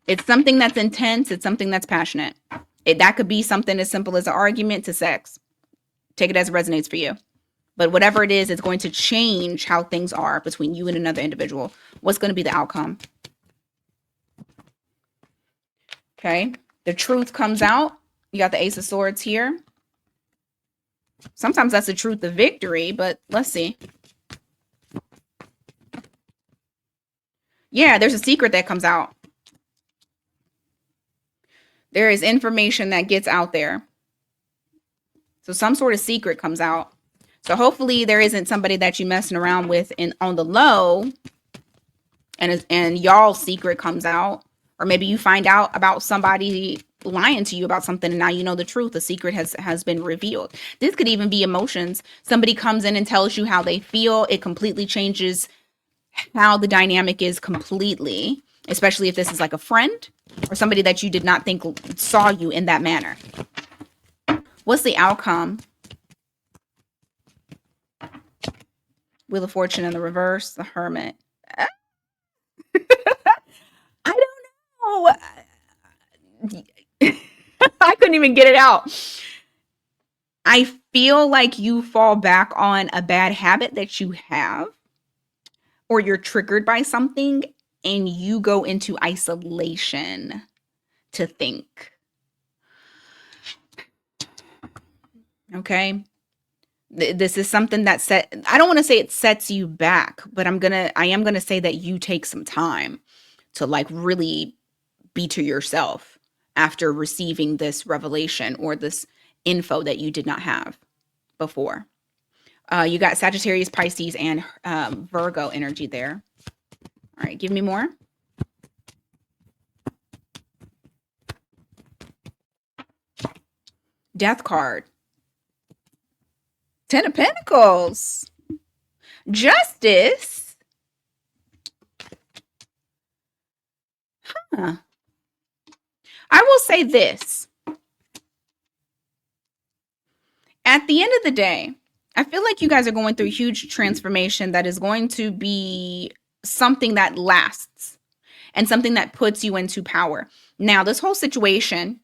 It's something that's intense. It's something that's passionate. That could be something as simple as an argument to sex. Take it as it resonates for you. But whatever it is, it's going to change how things are between you and another individual. What's going to be the outcome? Okay. The truth comes out. You got the Ace of Swords here. Sometimes that's the truth of victory, but let's see. Yeah, there's a secret that comes out. There is information that gets out there. So some sort of secret comes out. So hopefully there isn't somebody that you messing around with on the low and y'all's secret comes out. Or maybe you find out about somebody lying to you about something and now you know the truth. The secret has been revealed. This could even be emotions. Somebody comes in and tells you how they feel. It completely changes how the dynamic is completely, especially if this is like a friend or somebody that you did not think saw you in that manner. What's the outcome? Wheel of Fortune in the reverse, the Hermit. I don't know. I couldn't even get it out. I feel like you fall back on a bad habit that you have, or you're triggered by something and you go into isolation to think. Okay. This is something that I don't want to say it sets you back, but I am going to say that you take some time to like really be to yourself after receiving this revelation or this info that you did not have before. You got Sagittarius, Pisces, and Virgo energy there. All right, give me more. Death card. Ten of Pentacles. Justice. Huh. I will say this. At the end of the day, I feel like you guys are going through a huge transformation that is going to be something that lasts and something that puts you into power. Now, this whole situation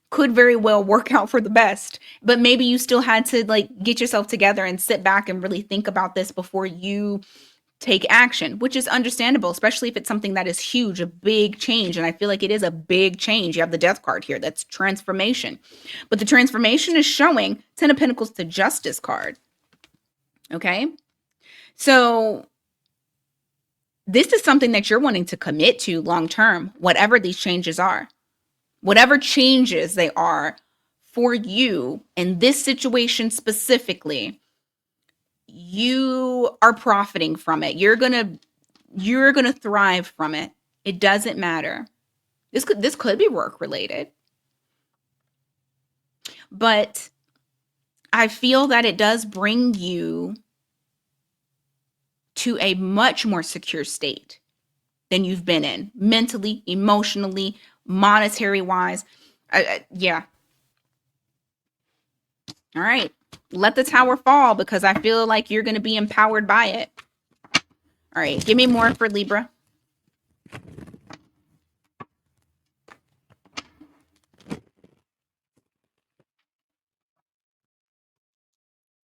could very well work out for the best, but maybe you still had to like get yourself together and sit back and really think about this before you take action, which is understandable, especially if it's something that is huge, a big change. And I feel like it is a big change. You have the Death card here. That's transformation. But the transformation is showing Ten of Pentacles to Justice card. Okay. So this is something that you're wanting to commit to long term, whatever these changes are. Whatever changes they are for you in this situation specifically, you are profiting from it. You're gonna thrive from it. It doesn't matter. This could be work related, but I feel that it does bring you to a much more secure state than you've been in mentally, emotionally, monetary wise. Yeah. All right. Let the tower fall because I feel like you're going to be empowered by it. All right. Give me more for Libra.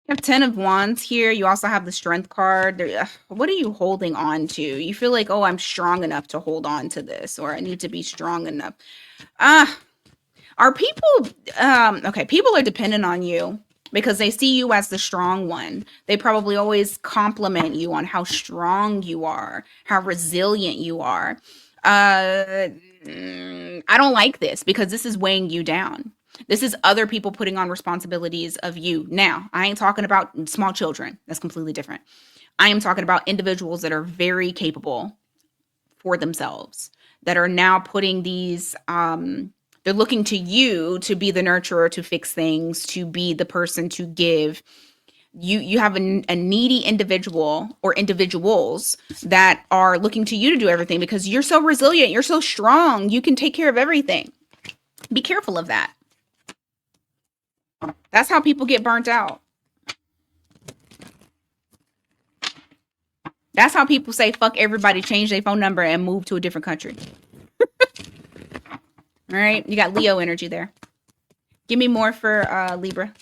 You have 10 of Wands here. You also have the Strength card. What are you holding on to? You feel like, oh, I'm strong enough to hold on to this, or I need to be strong enough. Are people, okay, people are dependent on you because they see you as the strong one. They probably always compliment you on how strong you are, how resilient you are. I don't like this because this is weighing you down. This is other people putting on responsibilities of you. Now, I ain't talking about small children. That's completely different. I am talking about individuals that are very capable for themselves, that are now putting these they're looking to you to be the nurturer, to fix things, to be the person to give. You have a needy individual or individuals that are looking to you to do everything because you're so resilient, you're so strong, you can take care of everything. Be careful of that. That's how people get burnt out. That's how people say fuck everybody, change their phone number and move to a different country. All right, you got Leo energy there. Give me more for Libra.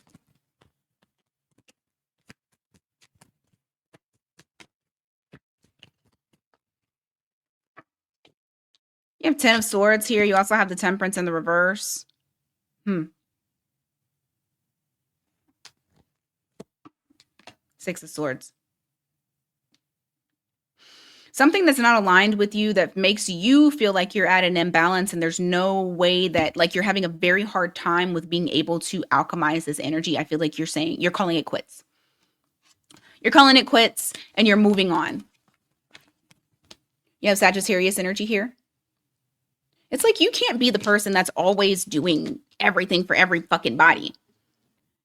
You have 10 of Swords here. You also have the Temperance in the reverse. Six of Swords. Something that's not aligned with you that makes you feel like you're at an imbalance and there's no way that, like, you're having a very hard time with being able to alchemize this energy. I feel like you're calling it quits. You're calling it quits and you're moving on. You have Sagittarius energy here. It's like you can't be the person that's always doing everything for every fucking body.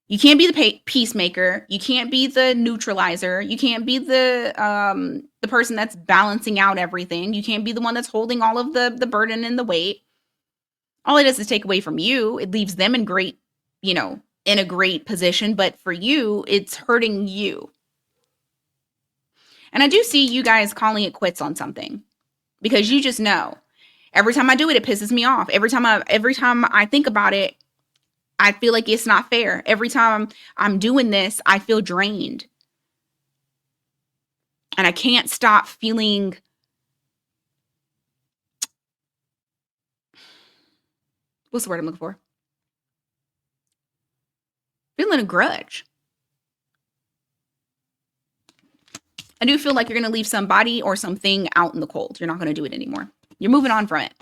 You can't be the peacemaker. You can't be the neutralizer. You can't be the person that's balancing out everything. You can't be the one that's holding all of the burden and the weight. All it does is take away from you. It leaves them in a great position, but for you, it's hurting you. And I do see you guys calling it quits on something because you just know. Every time I do it, it pisses me off. Every time I think about it, I feel like it's not fair. Every time I'm doing this, I feel drained. And I can't stop feeling what's the word I'm looking for? Feeling a grudge. I do feel like you're going to leave somebody or something out in the cold. You're not going to do it anymore. You're moving on from it.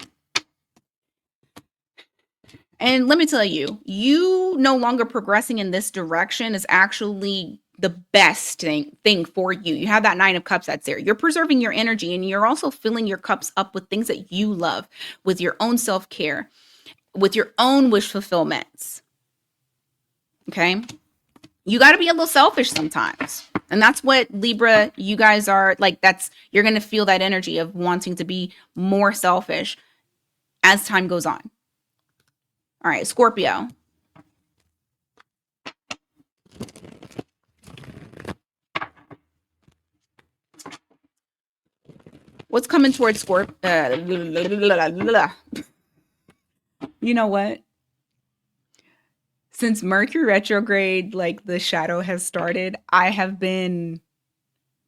And let me tell you, you no longer progressing in this direction is actually the best thing for you. You have that 9 of Cups that's there. You're preserving your energy and you're also filling your cups up with things that you love, with your own self-care, with your own wish fulfillments. Okay? You got to be a little selfish sometimes. And that's what Libra, you guys are like, you're going to feel that energy of wanting to be more selfish as time goes on. All right, Scorpio. What's coming towards Scorpio? You know what? Since Mercury retrograde, like the shadow has started, my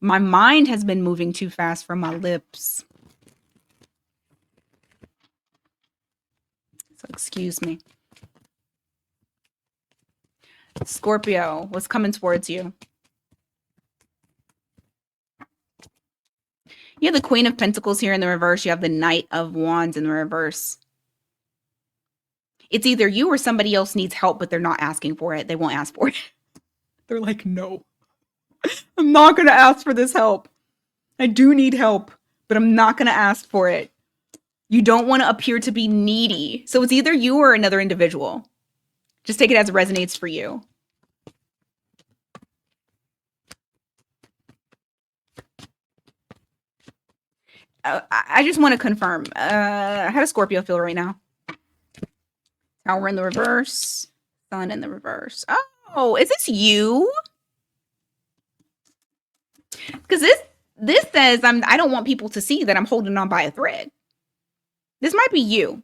mind has been moving too fast for my lips. So excuse me. Scorpio, what's coming towards you? You have the Queen of Pentacles here in the reverse. You have the Knight of Wands in the reverse. It's either you or somebody else needs help, but they're not asking for it. They won't ask for it. They're like, no, I'm not going to ask for this help. I do need help, but I'm not going to ask for it. You don't want to appear to be needy. So it's either you or another individual. Just take it as it resonates for you. I just want to confirm. How does Scorpio feel right now? Tower in the reverse. Sun in the reverse. Oh, is this you? Because this says I don't want people to see that I'm holding on by a thread. This might be you.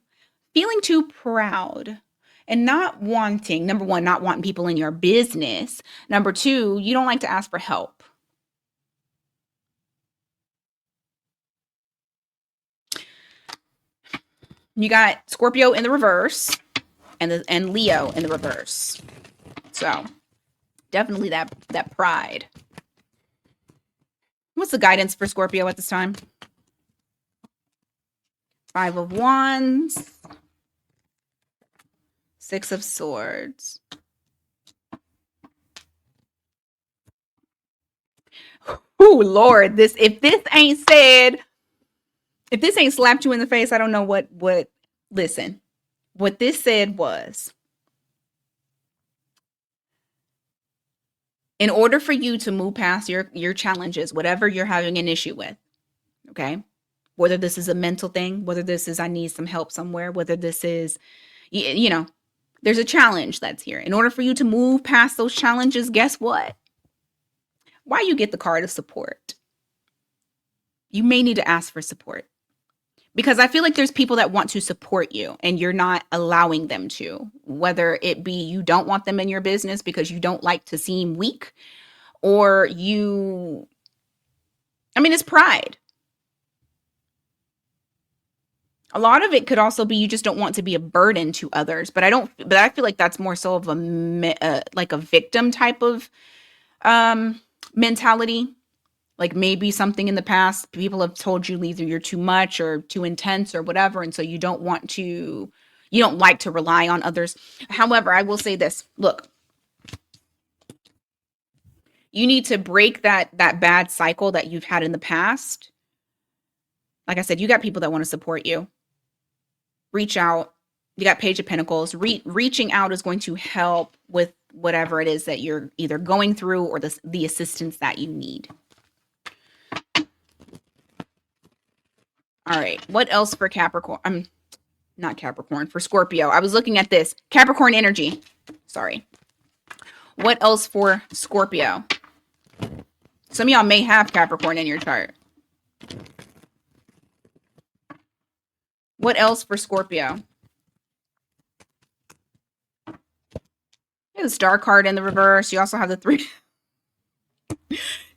Feeling too proud and not wanting, number one, not wanting people in your business. Number two, you don't like to ask for help. You got Scorpio in the reverse and Leo in the reverse. So Definitely that pride. What's the guidance for Scorpio at this time? 5 of Wands, 6 of Swords. Oh Lord, if this ain't slapped you in the face, I don't know what listen. What this said was, in order for you to move past your challenges, whatever you're having an issue with, okay? Whether this is a mental thing, whether this is I need some help somewhere, whether this is you know, there's a challenge that's here. In order for you to move past those challenges, guess what? Why you get the card of support? You may need to ask for support. Because I feel like there's people that want to support you and you're not allowing them to, whether it be you don't want them in your business because you don't like to seem weak, or it's pride. A lot of it could also be you just don't want to be a burden to others, but I feel like that's more so of like a victim type of mentality. Like maybe something in the past, people have told you either you're too much or too intense or whatever. And so you don't like to rely on others. However, I will say this, look, you need to break that bad cycle that you've had in the past. Like I said, you got people that want to support you. Reach out. You got Page of Pentacles. Reaching out is going to help with whatever it is that you're either going through or the assistance that you need. All right. What else for Capricorn? I'm not Capricorn, for Scorpio. I was looking at this. Capricorn energy. Sorry. What else for Scorpio? Some of y'all may have Capricorn in your chart. What else for Scorpio? You have the Star card in the reverse. You also have the 3.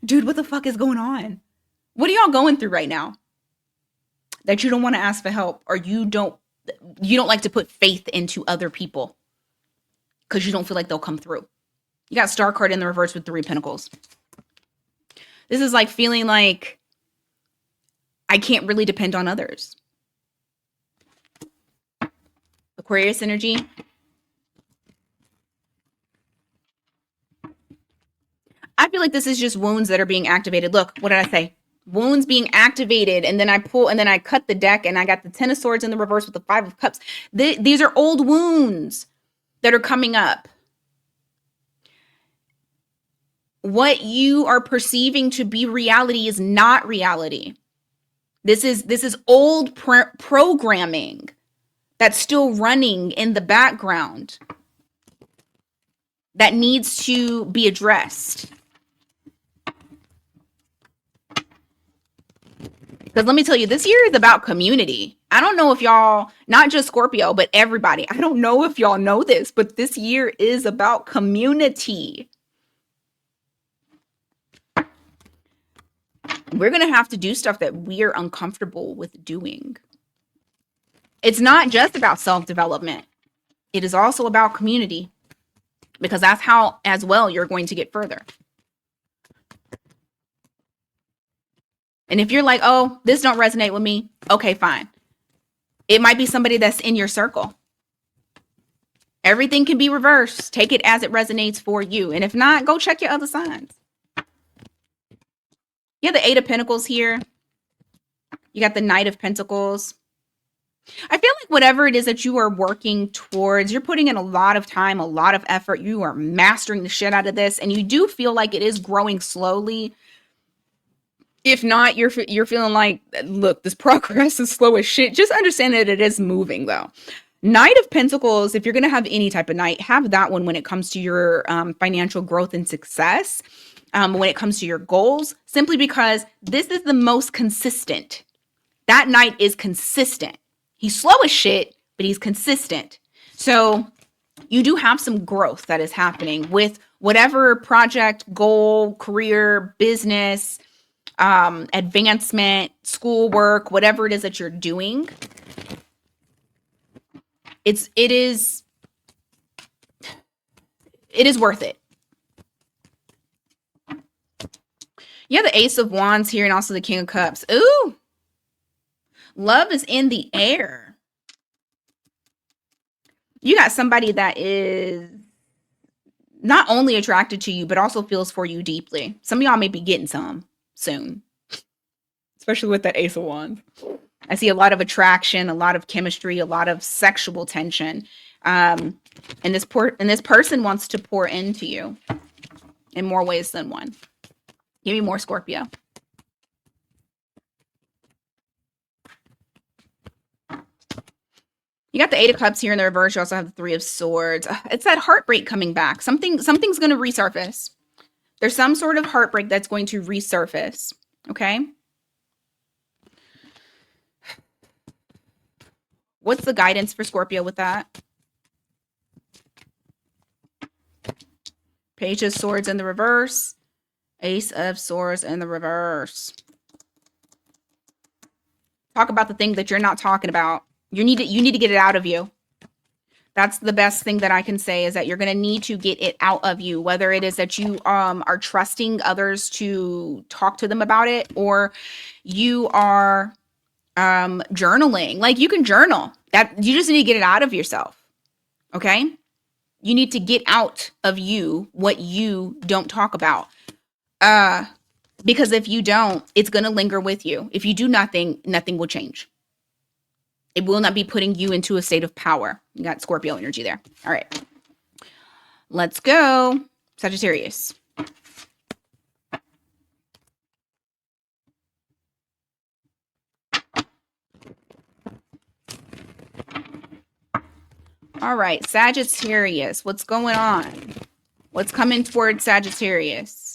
Dude, what the fuck is going on? What are y'all going through right now that you don't want to ask for help, or you don't like to put faith into other people because you don't feel like they'll come through? You got Star card in the reverse with 3 of Pentacles. This is like feeling like I can't really depend on others. Aquarius energy. I feel like this is just wounds that are being activated. Look, what did I say? Wounds being activated, and then I cut the deck, and I got the 10 of Swords in the reverse with the 5 of Cups. These are old wounds that are coming up. What you are perceiving to be reality is not reality. This is old programming that's still running in the background that needs to be addressed. Because let me tell you, this year is about community. I don't know if y'all, not just Scorpio, but everybody, I don't know if y'all know this, but this year is about community. We're going to have to do stuff that we are uncomfortable with doing. It's not just about self-development. It is also about community, because that's how, as well, you're going to get further. And if you're like, oh, this don't resonate with me, okay, fine. It might be somebody that's in your circle. Everything can be reversed. Take it as it resonates for you. And if not, go check your other signs. You have the 8 of Pentacles here. You got the Knight of Pentacles. I feel like whatever it is that you are working towards, you're putting in a lot of time, a lot of effort. You are mastering the shit out of this. And you do feel like it is growing slowly. If not, you're feeling like, look, this progress is slow as shit. Just understand that it is moving, though. Knight of Pentacles, if you're going to have any type of knight, have that one when it comes to your financial growth and success, when it comes to your goals, simply because this is the most consistent. That knight is consistent. He's slow as shit, but he's consistent. So you do have some growth that is happening with whatever project, goal, career, business, advancement, schoolwork, whatever it is that you're doing. It is worth it. Yeah, the Ace of Wands here and also the King of Cups. Ooh, love is in the air. You got somebody that is not only attracted to you, but also feels for you deeply. Some of y'all may be getting some soon, especially with that Ace of Wands. I see a lot of attraction, a lot of chemistry, a lot of sexual tension. And this person wants to pour into you in more ways than one. Give me more, Scorpio. You got the Eight of Cups here in the reverse. You also have the Three of Swords. It's that heartbreak coming back. Something's going to resurface. There's some sort of heartbreak that's going to resurface. Okay. What's the guidance for Scorpio with that? Page of Swords in the reverse. Ace of Swords in the reverse. Talk about the thing that you're not talking about. You need to get it out of you. That's the best thing that I can say, is that you're going to need to get it out of you, whether it is that you are trusting others to talk to them about it, or you are journaling. Like, you can journal. That you just need to get it out of yourself. Okay? You need to get out of you what you don't talk about. Because if you don't, it's going to linger with you. If you do nothing, nothing will change. It will not be putting you into a state of power. You got Scorpio energy there. All right. Let's go. Sagittarius. All right. Sagittarius. What's going on? What's coming towards Sagittarius?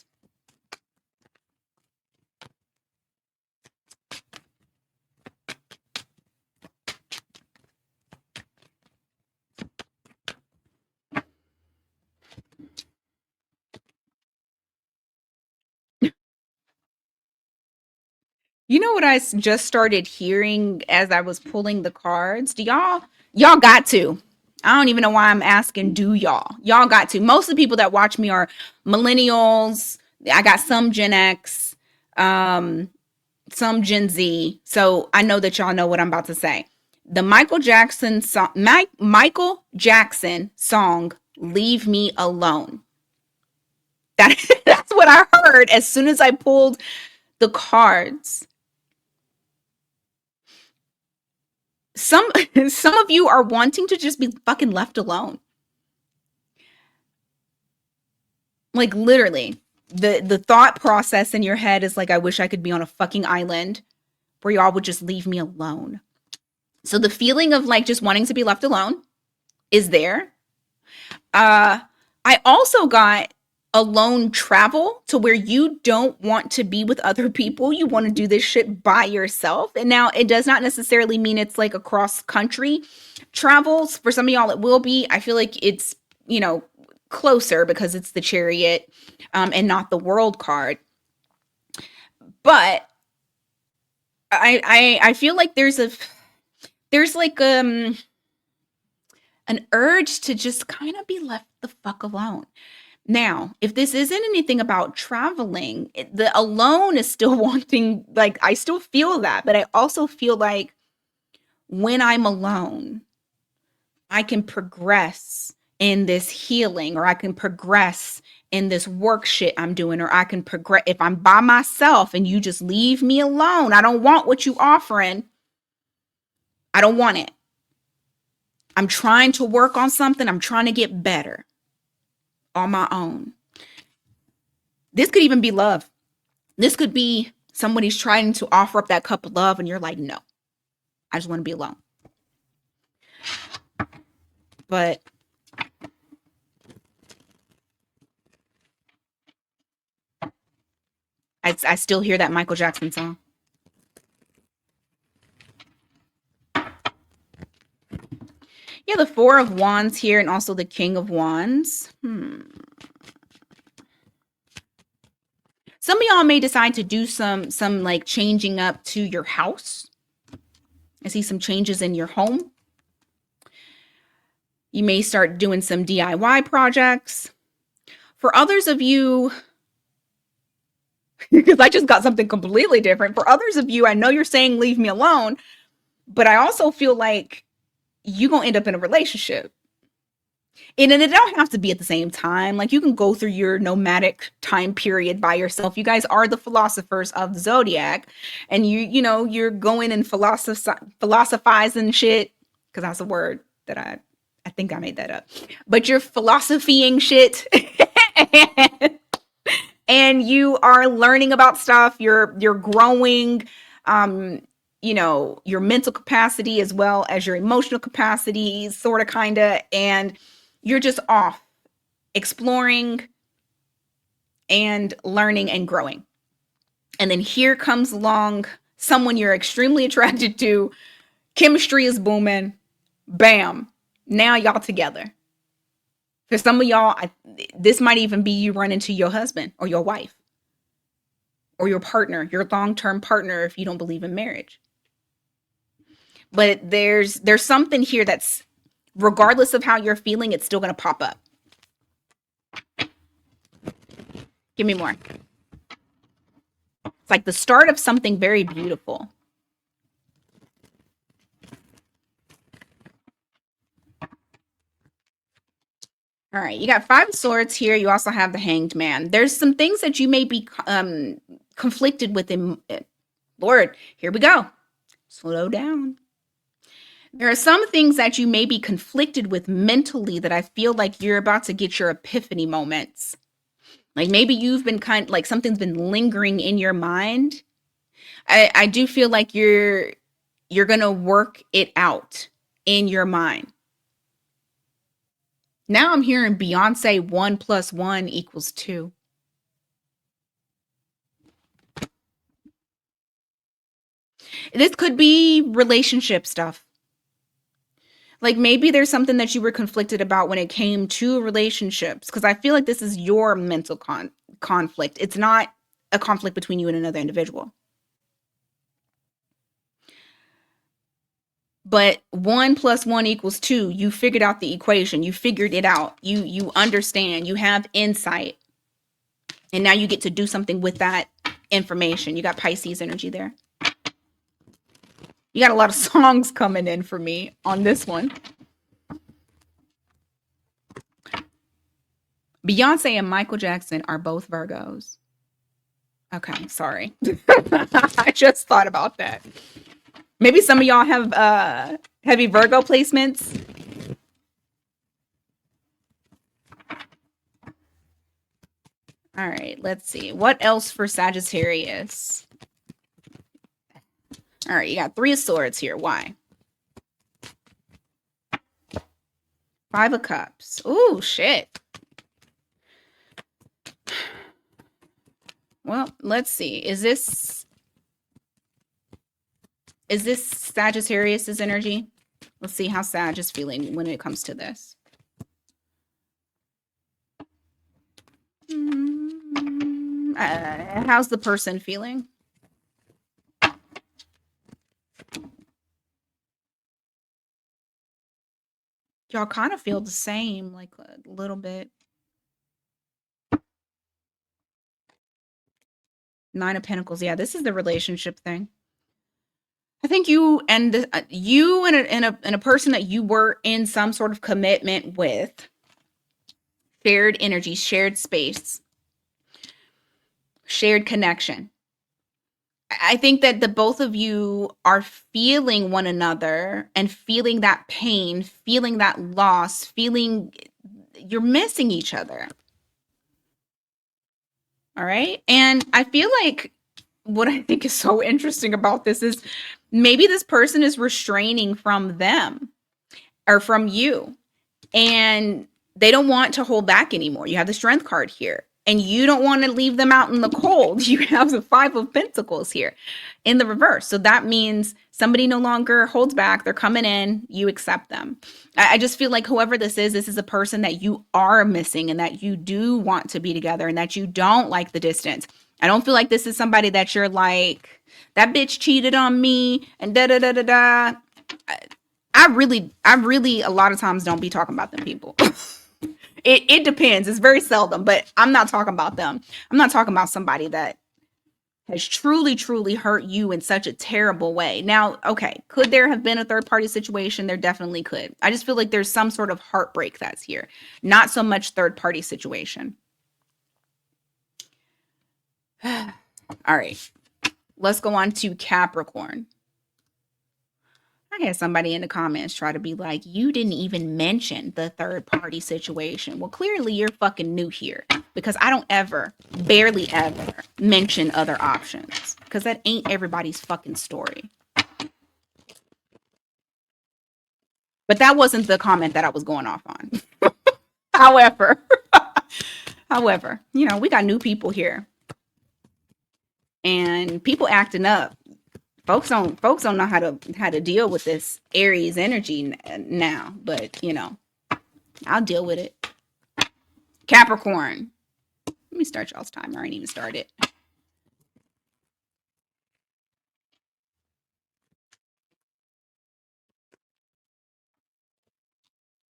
You know what I just started hearing as I was pulling the cards? Do y'all got to. I don't even know why I'm asking, do y'all? Y'all got to. Most of the people that watch me are millennials. I got some Gen X, some Gen Z. So I know that y'all know what I'm about to say. The Michael Jackson song, Michael Jackson song, Leave Me Alone. That's what I heard as soon as I pulled the cards. Some of you are wanting to just be fucking left alone. Like, literally, the thought process in your head is like, I wish I could be on a fucking island where y'all would just leave me alone. So the feeling of like just wanting to be left alone is there. I also got alone travel, to where you don't want to be with other people. You want to do this shit by yourself. And now it does not necessarily mean it's like across country travels. For some of y'all, it will be. I feel like it's, closer because it's the Chariot and not the World card. But I feel like there's like an urge to just kind of be left the fuck alone. Now, if this isn't anything about traveling, the alone is still wanting, like, I still feel that, but I also feel like when I'm alone, I can progress in this healing, or I can progress in this work shit I'm doing, or I can progress. If I'm by myself and you just leave me alone, I don't want what you offering. I don't want it. I'm trying to work on something. I'm trying to get better on my own. This could even be love. This could be somebody's trying to offer up that cup of love and you're like, no, I just want to be alone. But I still hear that Michael Jackson song. Yeah, the Four of Wands here and also the King of Wands. Some of y'all may decide to do some like changing up to your house. I see some changes in your home. You may start doing some DIY projects. For others of you, because I just got something completely different. For others of you, I know you're saying leave me alone, but I also feel like you're going to end up in a relationship. And then it don't have to be at the same time. Like you can go through your nomadic time period by yourself. You guys are the philosophers of the zodiac, and you're going and philosophizing shit because that's a word that I think I made that up. But you're philosophying shit, and you are learning about stuff. You're growing. Your mental capacity as well as your emotional capacity, sort of, kind of, and you're just off exploring and learning and growing. And then here comes along someone you're extremely attracted to. Chemistry is booming. Bam. Now y'all together. For some of y'all, this might even be you run into your husband or your wife or your partner, your long-term partner if you don't believe in marriage. But there's something here that's, regardless of how you're feeling, it's still going to pop up. Give me more. It's like the start of something very beautiful. All right, you got 5 of Swords here. You also have the Hanged Man. There's some things that you may be conflicted with. Lord, here we go. Slow down. There are some things that you may be conflicted with mentally that I feel like you're about to get your epiphany moments. Like maybe you've been like something's been lingering in your mind. I do feel like you're going to work it out in your mind. Now I'm hearing Beyonce 1 + 1 = 2. This could be relationship stuff. Like maybe there's something that you were conflicted about when it came to relationships, because I feel like this is your mental conflict. It's not a conflict between you and another individual. But 1 + 1 = 2. You figured out the equation. You figured it out. You understand. You have insight. And now you get to do something with that information. You got Pisces energy there. You got a lot of songs coming in for me on this one. Beyonce and Michael Jackson are both Virgos. Okay, sorry. I just thought about that. Maybe some of y'all have heavy Virgo placements. All right, let's see. What else for Sagittarius? All right, you got 3 of Swords here. Why? 5 of Cups. Ooh, shit. Well, let's see. Is this Sagittarius's energy? Let's see how Sag is feeling when it comes to this. How's the person feeling? Y'all kind of feel the same, like a little bit. 9 of Pentacles. Yeah, this is the relationship thing. I think you and a person that you were in some sort of commitment with, shared energy, shared space, shared connection. I think that the both of you are feeling one another and feeling that pain, feeling that loss, feeling you're missing each other. All right. And I feel like what I think is so interesting about this is maybe this person is restraining from them or from you, and they don't want to hold back anymore. You have the Strength card here, and you don't want to leave them out in the cold. You have the 5 of Pentacles here in the reverse. So that means somebody no longer holds back. They're coming in. You accept them. I just feel like whoever this is a person that you are missing and that you do want to be together and that you don't like the distance. I don't feel like this is somebody that you're like, that bitch cheated on me and da-da-da-da-da. I really, a lot of times don't be talking about them people. It depends. It's very seldom, but I'm not talking about them. I'm not talking about somebody that has truly, truly hurt you in such a terrible way. Now, okay, could there have been a third party situation? There definitely could. I just feel like there's some sort of heartbreak that's here, not so much third party situation. All right, let's go on to Capricorn. I had somebody in the comments try to be like, you didn't even mention the third party situation. Well, clearly you're fucking new here because I don't ever, barely ever mention other options because that ain't everybody's fucking story. But that wasn't the comment that I was going off on. however, however, you know, we got new people here and people acting up. Folks don't know how to deal with this Aries energy now, but you know, I'll deal with it. Capricorn. Let me start y'all's timer. I ain't even started.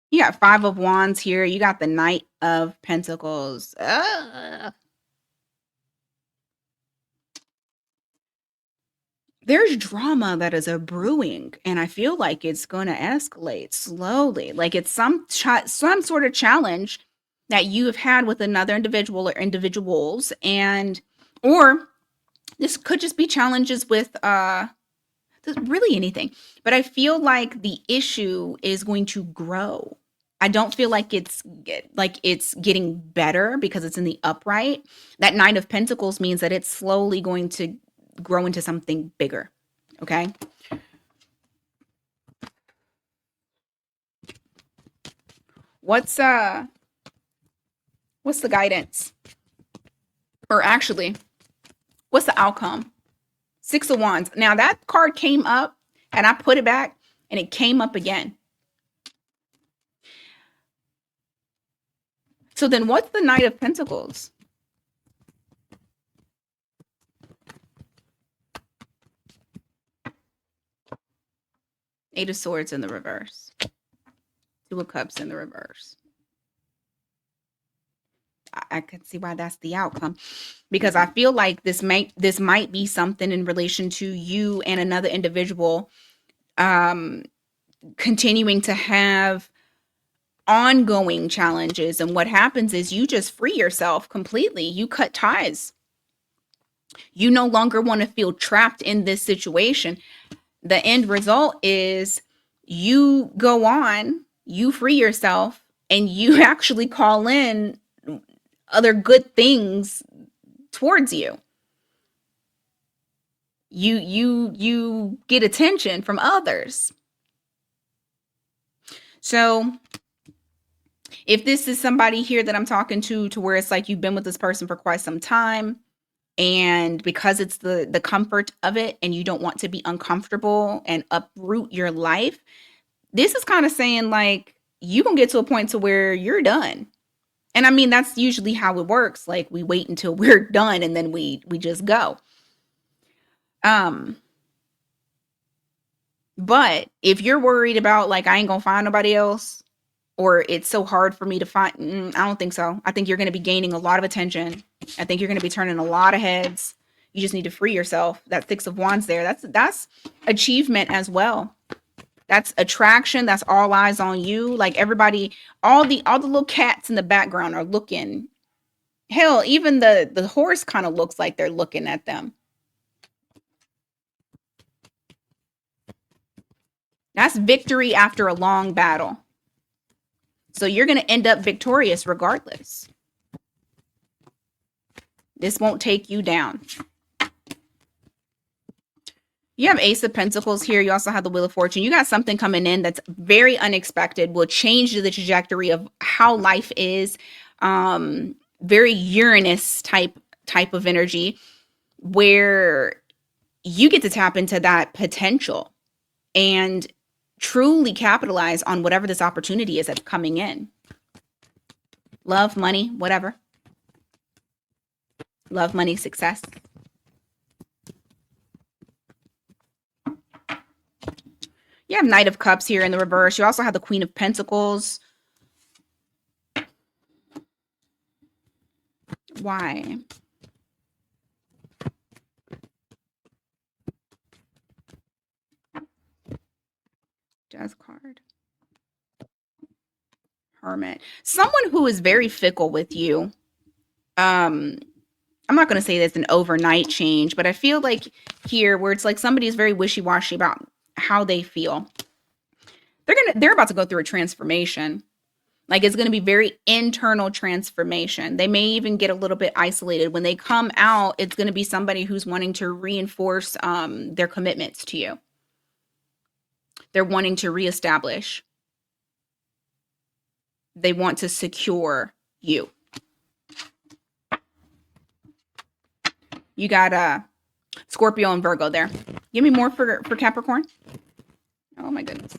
You got 5 of Wands here. You got the Knight of Pentacles. There's drama that is a brewing, and I feel like it's going to escalate slowly. Like it's some sort of challenge that you have had with another individual or individuals, and or this could just be challenges with really anything. But I feel like the issue is going to grow. I don't feel like it's getting better because it's in the upright. That Nine of Pentacles means that it's slowly going to grow into something bigger. Okay? What's the guidance? Or actually, what's the outcome? 6 of Wands. Now that card came up and I put it back and it came up again. So then what's the Knight of Pentacles? Eight of Swords in the reverse. 2 of Cups in the reverse. I can see why that's the outcome, because I feel like this might be something in relation to you and another individual continuing to have ongoing challenges. And what happens is you just free yourself completely. You cut ties. You no longer want to feel trapped in this situation. The end result is you go on, you free yourself, and you actually call in other good things towards you. You get attention from others. So if this is somebody here that I'm talking to where it's like you've been with this person for quite some time, and because it's the comfort of it and you don't want to be uncomfortable and uproot your life, this is kind of saying like you gonna get to a point to where you're done. And I mean, that's usually how it works. Like we wait until we're done and then we just go. But if you're worried about like I ain't gonna find nobody else, or it's so hard for me to find, I don't think so. I think you're gonna be gaining a lot of attention. I think you're gonna be turning a lot of heads. You just need to free yourself. That 6 of Wands there, that's achievement as well. That's attraction. That's all eyes on you. Like everybody, all the little cats in the background are looking. Hell, even the horse kind of looks like they're looking at them. That's victory after a long battle. So you're going to end up victorious regardless. This won't take you down. You have Ace of Pentacles here. You also have the Wheel of Fortune. You got something coming in that's very unexpected, will change the trajectory of how life is. Very Uranus type of energy where you get to tap into that potential and truly capitalize on whatever this opportunity is that's coming in. Love, money, whatever. Love, money, success. You have Knight of Cups here in the reverse. You also have the Queen of Pentacles. Why? Death card. Hermit. Someone who is very fickle with you. Um, I'm not going to say that's an overnight change, but I feel like here where it's like somebody is very wishy-washy about how they feel. They're about to go through a transformation. Like it's going to be very internal transformation. They may even get a little bit isolated. When they come out, it's going to be somebody who's wanting to reinforce their commitments to you. They're wanting to reestablish. They want to secure you. You got Scorpio and Virgo there. Give me more for Capricorn. Oh my goodness.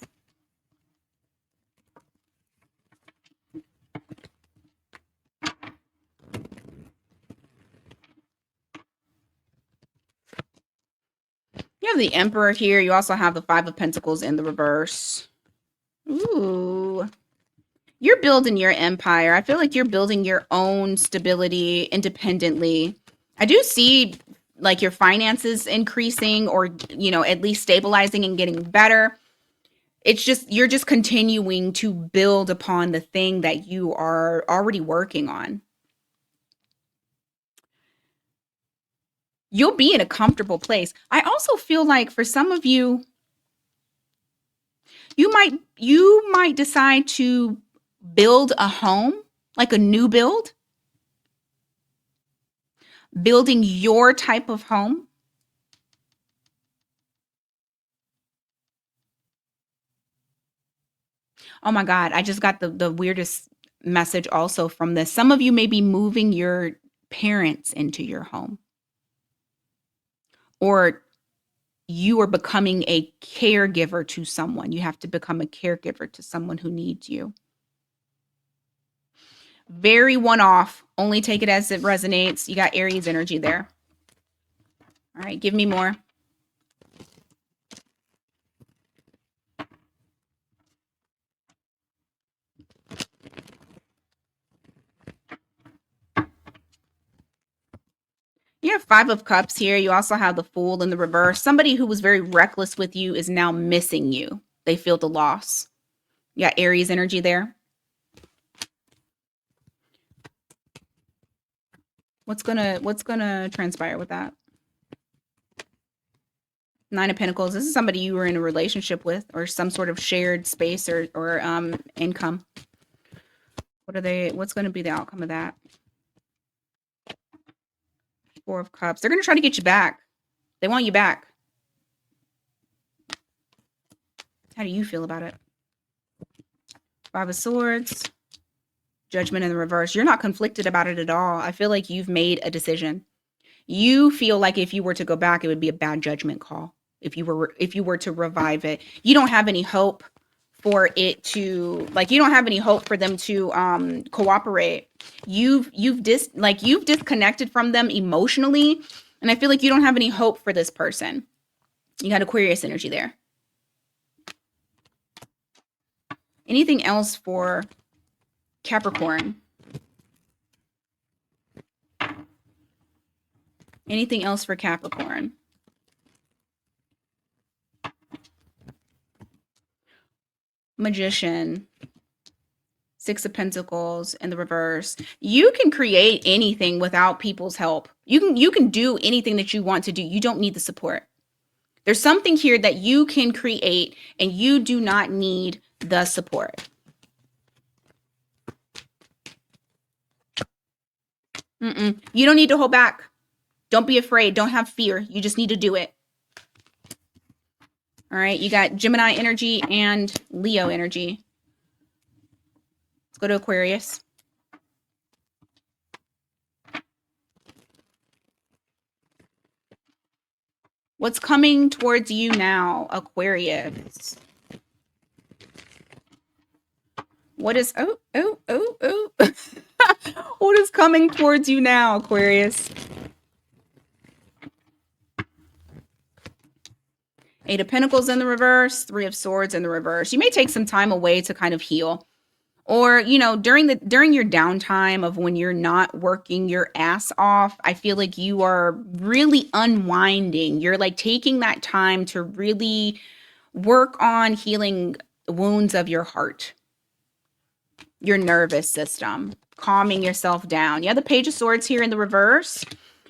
You have the Emperor here. You also have the Five of Pentacles in the reverse. Ooh. You're building your empire. I feel like you're building your own stability independently. I do see like your finances increasing or, you know, at least stabilizing and getting better. It's just, you're just continuing to build upon the thing that you are already working on. You'll be in a comfortable place. I also feel like for some of you, you might decide to build a home, like a new build, building your type of home. Oh my God, I just got the weirdest message also from this. Some of you may be moving your parents into your home, or you are becoming a caregiver to someone. You have to become a caregiver to someone who needs you. Very one-off. Only take it as it resonates. You got Aries energy there. All right, give me more. You have Five of Cups here. You also have the Fool in the reverse. Somebody who was very reckless with you is now missing you. They feel the loss. You got Aries energy there. What's gonna transpire with that? Nine of Pentacles. This is somebody you were in a relationship with, or some sort of shared space or income. What's going to be the outcome of that? Four of Cups. They're going to try to get you back. They want you back. How do you feel about it? Five of Swords. Judgment in the reverse. You're not conflicted about it at all. I feel like you've made a decision. You feel like if you were to go back, it would be a bad judgment call. If you were to revive it, you don't have any hope for it to, like, you don't have any hope for them to cooperate. You've disconnected from them emotionally, and I feel like you don't have any hope for this person. You got Aquarius energy there. Anything else for Capricorn? Anything else for Capricorn? Magician. Six of Pentacles in the reverse. You can create anything without people's help. You can do anything that you want to do. You don't need the support. There's something here that you can create and you do not need the support. You don't need to hold back. Don't be afraid. Don't have fear. You just need to do it. All right. You got Gemini energy and Leo energy. Let's go to Aquarius. What's coming towards you now, Aquarius? What is, what is coming towards you now, Aquarius? Eight of Pentacles in the reverse, Three of Swords in the reverse. You may take some time away to kind of heal. Or, you know, during your downtime of when you're not working your ass off, I feel like you are really unwinding. You're like taking that time to really work on healing wounds of your heart, your nervous system, calming yourself down. You have the Page of Swords here in the reverse.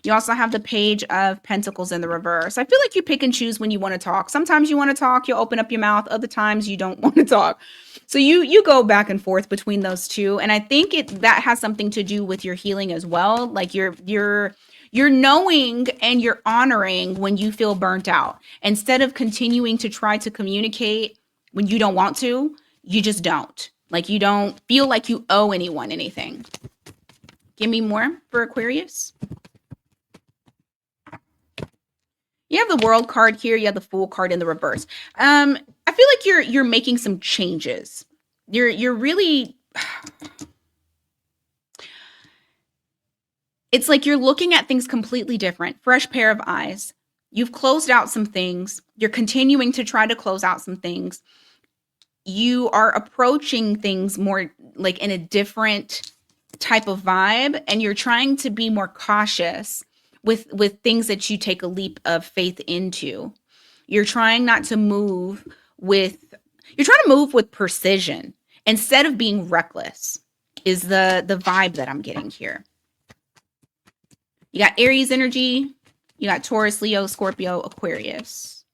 You also have the Page of Pentacles in the reverse. I feel like you pick and choose when you want to talk. Sometimes you want to talk, you open up your mouth. Other times you don't want to talk. So you go back and forth between those two. And I think that has something to do with your healing as well. Like you're knowing and you're honoring when you feel burnt out. Instead of continuing to try to communicate when you don't want to, you just don't. Like you don't feel like you owe anyone anything. Give me more for Aquarius. You have the World card here. You have the Fool card in the reverse. I feel like you're making some changes. You're really. It's like you're looking at things completely different. Fresh pair of eyes. You've closed out some things. You're continuing to try to close out some things. You are approaching things more like in a different type of vibe, and you're trying to be more cautious with things that you take a leap of faith into. You're trying not to move with you're trying to move with precision instead of being reckless is the vibe that I'm getting here. You got Aries energy, you got Taurus, Leo, Scorpio, Aquarius.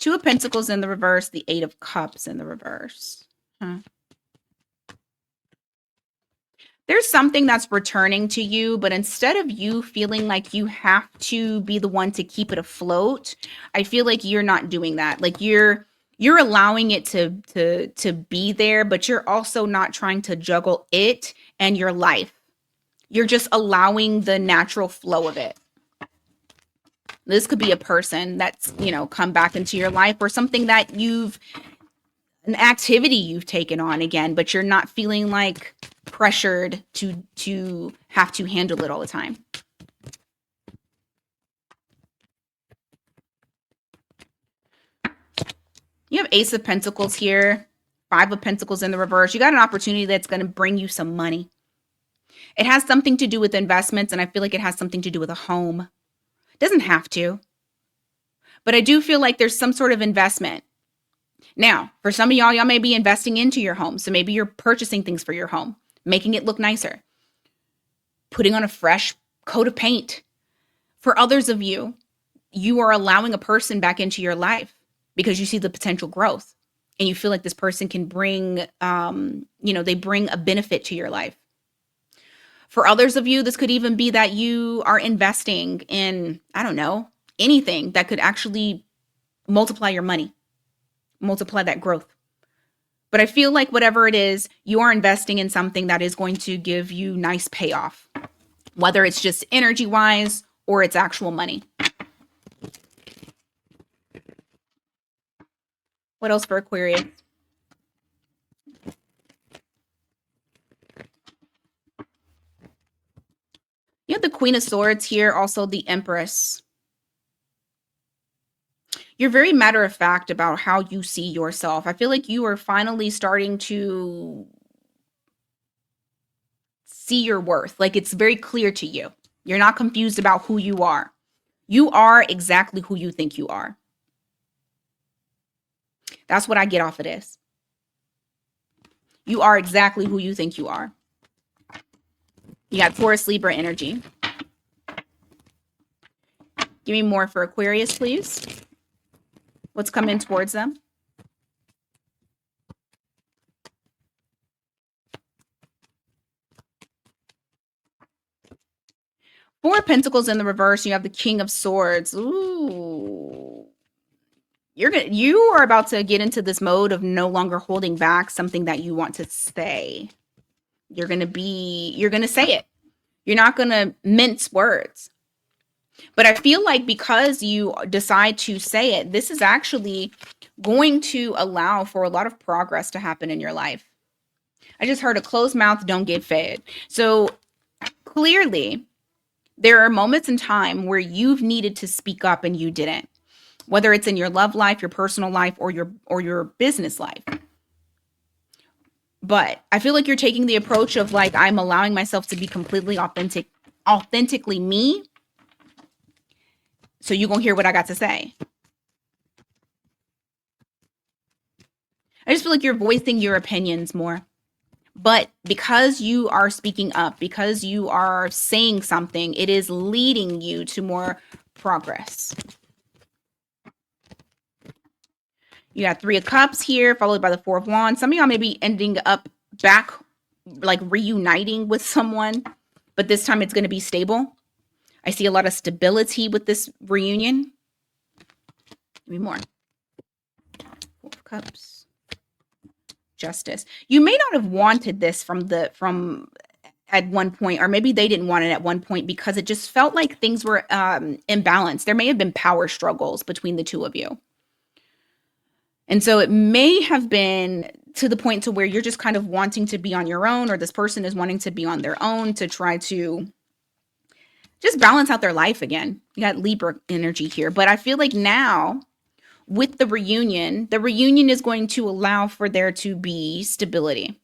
Two of Pentacles in the reverse, the Eight of Cups in the reverse. There's something that's returning to you, but instead of you feeling like you have to be the one to keep it afloat, I feel like you're not doing that. Like you're allowing it to be there, but you're also not trying to juggle it and your life. You're just allowing the natural flow of it. This could be a person that's, come back into your life, or something that an activity you've taken on again, but you're not feeling like pressured to have to handle it all the time. You have Ace of Pentacles here, Five of Pentacles in the reverse. You got an opportunity that's going to bring you some money. It has something to do with investments, and I feel like it has something to do with a home. It doesn't have to, but I do feel like there's some sort of investment. Now, for some of y'all may be investing into your home. So maybe you're purchasing things for your home, making it look nicer, putting on a fresh coat of paint. For others of you, you are allowing a person back into your life because you see the potential growth and you feel like this person can bring, they bring a benefit to your life. For others of you, this could even be that you are investing in, anything that could actually multiply your money, multiply that growth. But I feel like whatever it is, you are investing in something that is going to give you nice payoff, whether it's just energy wise or it's actual money. What else for Aquarius? You have the Queen of Swords here, also the Empress. You're very matter of fact about how you see yourself. I feel like you are finally starting to see your worth. Like it's very clear to you. You're not confused about who you are. You are exactly who you think you are. That's what I get off of this. You are exactly who you think you are. You got Taurus, Libra energy. Give me more for Aquarius, please. What's coming towards them? Four of Pentacles in the reverse. You have the King of Swords. Ooh. You are about to get into this mode of no longer holding back something that you want to say. You're going to say it. You're not going to mince words. But I feel like because you decide to say it, this is actually going to allow for a lot of progress to happen in your life. I just heard a closed mouth don't get fed. So clearly, there are moments in time where you've needed to speak up and you didn't, whether it's in your love life, your personal life, or your business life. But I feel like you're taking the approach of like, I'm allowing myself to be completely authentically me. So you're going to hear what I got to say. I just feel like you're voicing your opinions more. But because you are speaking up, because you are saying something, it is leading you to more progress. You got 3 of Cups here, followed by the 4 of Wands. Some of y'all may be ending up back, like reuniting with someone, but this time it's going to be stable. I see a lot of stability with this reunion. Give me more. 4 of Cups. Justice. You may not have wanted this from at one point, or maybe they didn't want it at one point because it just felt like things were imbalanced. There may have been power struggles between the two of you. And so it may have been to the point to where you're just kind of wanting to be on your own, or this person is wanting to be on their own to try to just balance out their life again. You got Libra energy here. But I feel like now with the reunion is going to allow for there to be stability.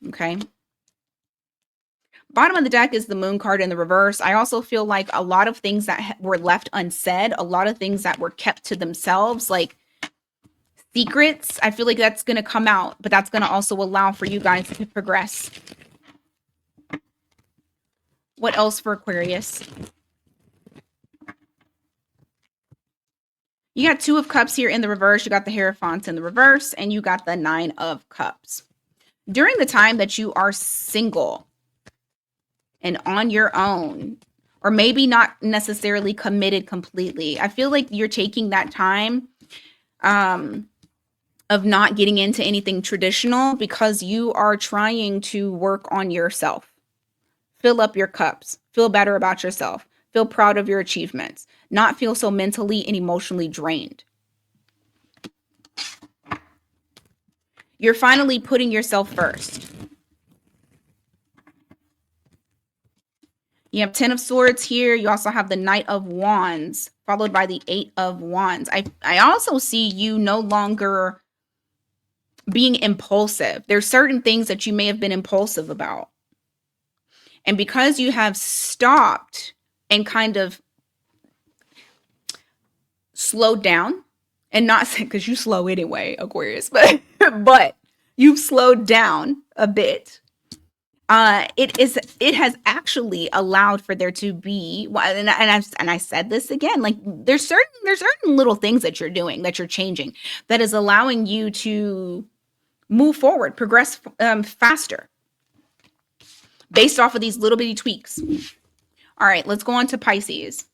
Okay. Bottom of the deck is the Moon card in the reverse. I also feel like a lot of things that were left unsaid, a lot of things that were kept to themselves, like secrets, I feel like that's going to come out, but that's going to also allow for you guys to progress. What else for Aquarius? You got 2 of Cups here in the reverse. You got the Hierophant in the reverse, and you got the 9 of Cups. During the time that you are single and on your own, or maybe not necessarily committed completely, I feel like you're taking that time of not getting into anything traditional because you are trying to work on yourself. Fill up your cups. Feel better about yourself. Feel proud of your achievements. Not feel so mentally and emotionally drained. You're finally putting yourself first. You have 10 of Swords here. You also have the Knight of Wands, followed by the 8 of Wands. I also see you no longer being impulsive. There's certain things that you may have been impulsive about. And because you have stopped and kind of slowed down, and not because you slow anyway, Aquarius, but you've slowed down a bit. It has actually allowed for there to be, and I said this again, like there's certain little things that you're doing, that you're changing, that is allowing you to move forward, progress faster based off of these little bitty tweaks. All right, let's go on to Pisces.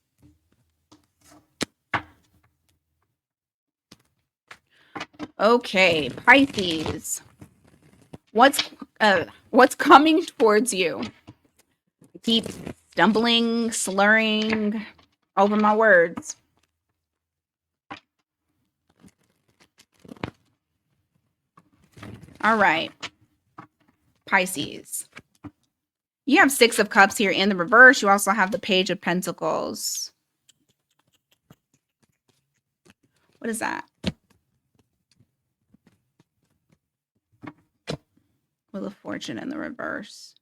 Okay, Pisces. What's coming towards you? I keep stumbling, slurring over my words. All right, Pisces. You have 6 of Cups here in the reverse. You also have the Page of Pentacles. What is that? Wheel of Fortune in the reverse.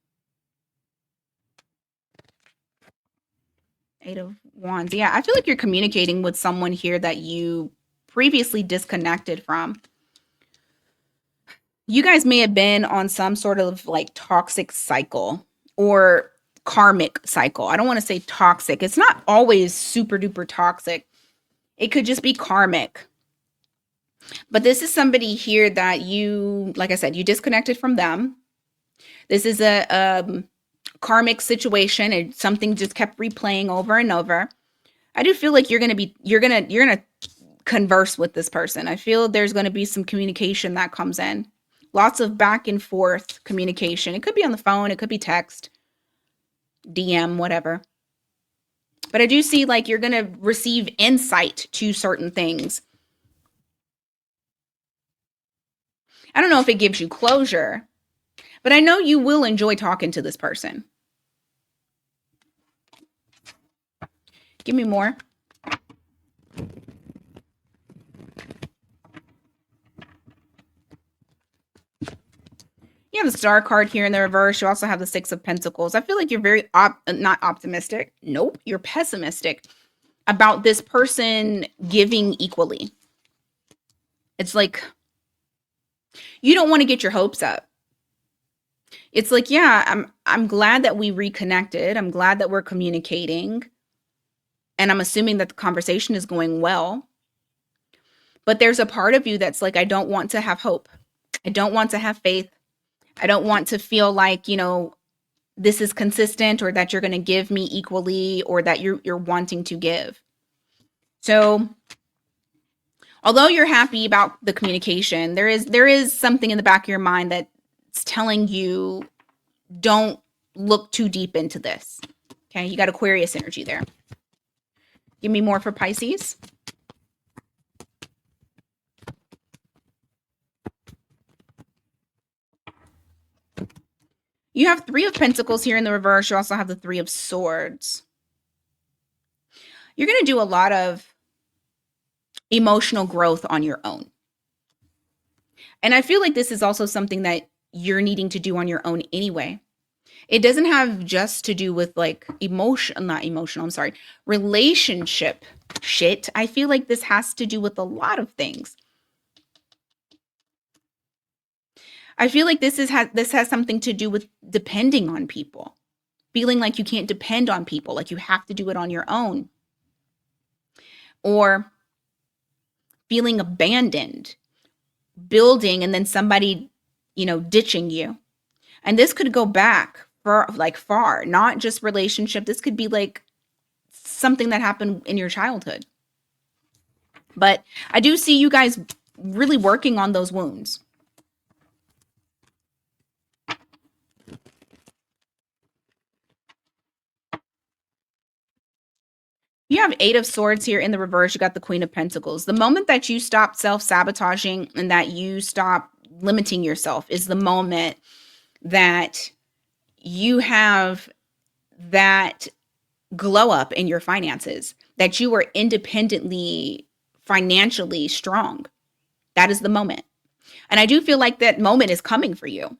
8 of Wands. Yeah, I feel like you're communicating with someone here that you previously disconnected from. You guys may have been on some sort of like toxic cycle or karmic cycle. I don't want to say toxic. It's not always super duper toxic. It could just be karmic. But this is somebody here that you, like I said, you disconnected from them. This is a karmic situation, and something just kept replaying over and over. I do feel like you're gonna converse with this person. I feel there's gonna be some communication that comes in. Lots of back and forth communication. It could be on the phone, it could be text, DM, whatever. But I do see like you're gonna receive insight to certain things. I don't know if it gives you closure, but I know you will enjoy talking to this person. Give me more. You have the Star card here in the reverse. You also have the 6 of Pentacles. I feel like you're very not optimistic. Nope, you're pessimistic. about this person giving equally. It's like you don't want to get your hopes up. It's like, yeah, I'm glad that we reconnected. I'm glad that we're communicating, and I'm assuming that the conversation is going well. But there's a part of you that's like, I don't want to have hope. I don't want to have faith. I don't want to feel like, this is consistent, or that you're going to give me equally, or that you're wanting to give. So, although you're happy about the communication, there is something in the back of your mind that's telling you, don't look too deep into this. Okay, you got Aquarius energy there. Give me more for Pisces. You have Three of Pentacles here in the reverse. You also have the Three of Swords. You're going to do a lot of emotional growth on your own. And I feel like this is also something that you're needing to do on your own anyway. It doesn't have just to do with like relationship shit. I feel like this has to do with a lot of things. I feel like this has something to do with depending on people. Feeling like you can't depend on people, like you have to do it on your own. Or feeling abandoned, building, and then somebody, ditching you. And this could go back far, not just relationship. This could be like something that happened in your childhood. But I do see you guys really working on those wounds. You have Eight of Swords here in the reverse. You got the Queen of Pentacles. The moment that you stop self-sabotaging and that you stop limiting yourself is the moment that you have that glow up in your finances, that you are independently, financially strong. That is the moment. And I do feel like that moment is coming for you,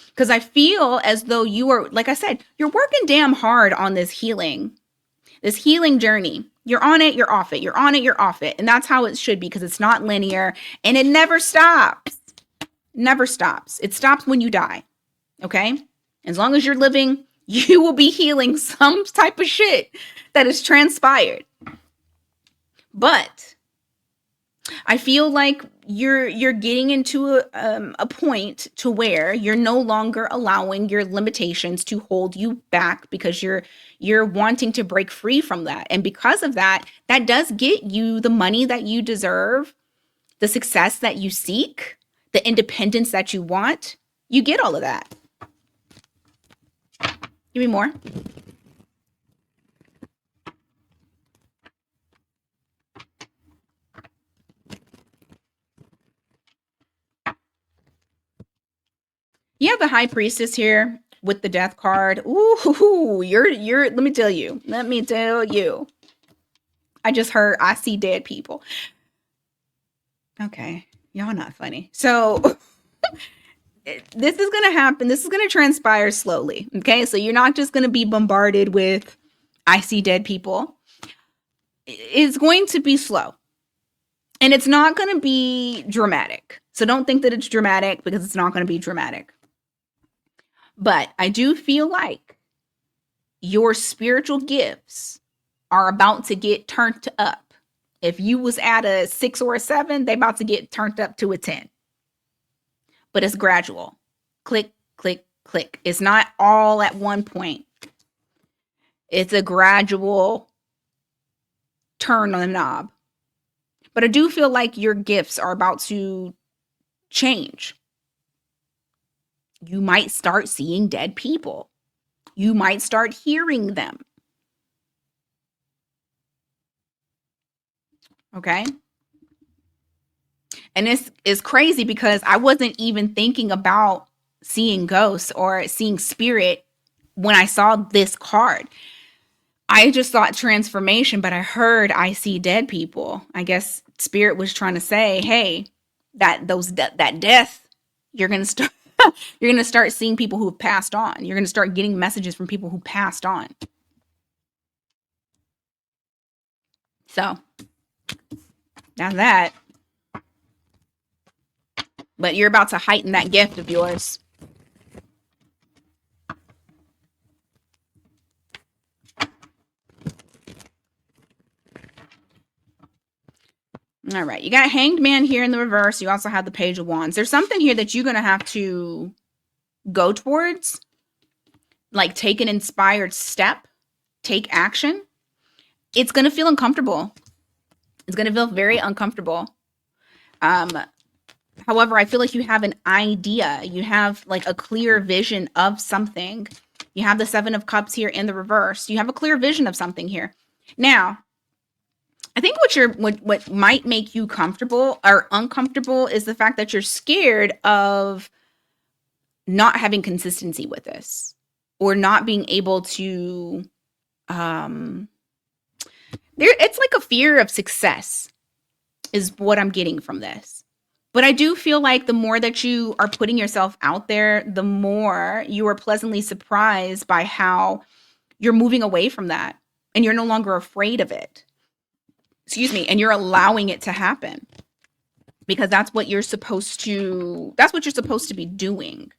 because I feel as though you are, like I said, you're working damn hard on this healing journey. You're on it, you're off it. You're on it, you're off it. And that's how it should be, because it's not linear and it never stops. Never stops. It stops when you die. Okay? As long as you're living, you will be healing some type of shit that has transpired. But I feel like you're getting into a point to where you're no longer allowing your limitations to hold you back, because you're wanting to break free from that. And because of that, that does get you the money that you deserve, the success that you seek, the independence that you want. You get all of that. Give me more. You have the High Priestess here with the Death card. Ooh, you're let me tell you. I just heard I see dead people. Okay. Y'all not funny. So this is going to happen. This is going to transpire slowly. Okay? So you're not just going to be bombarded with I see dead people. It's going to be slow. And it's not going to be dramatic. So don't think that it's dramatic, because it's not going to be dramatic. But I do feel like your spiritual gifts are about to get turned up. If you was at a 6 or a 7, they about to get turned up to a 10. But it's gradual. Click, click, click. It's not all at one point. It's a gradual turn on the knob. But I do feel like your gifts are about to change. You might start seeing dead people. You might start hearing them. Okay? And this is crazy, because I wasn't even thinking about seeing ghosts or seeing spirit when I saw this card. I just thought transformation, but I heard I see dead people. I guess spirit was trying to say, hey, that death, you're going to start you're going to start seeing people who have passed on. You're going to start getting messages from people who passed on. So now that, but you're about to heighten that gift of yours. All right, you got Hanged Man here in the reverse. You also have the Page of Wands. There's something here that you're going to have to go towards, like take an inspired step, take action. It's going to feel uncomfortable. It's going to feel very uncomfortable. However, I feel like you have an idea. You have like a clear vision of something. You have the Seven of Cups here in the reverse. You have a clear vision of something here. Now, I think what might make you comfortable or uncomfortable is the fact that you're scared of not having consistency with this, or not being able to it's like a fear of success is what I'm getting from this. But I do feel like the more that you are putting yourself out there, the more you are pleasantly surprised by how you're moving away from that, and you're no longer afraid of it. Excuse me, and you're allowing it to happen, because that's what you're supposed to be doing.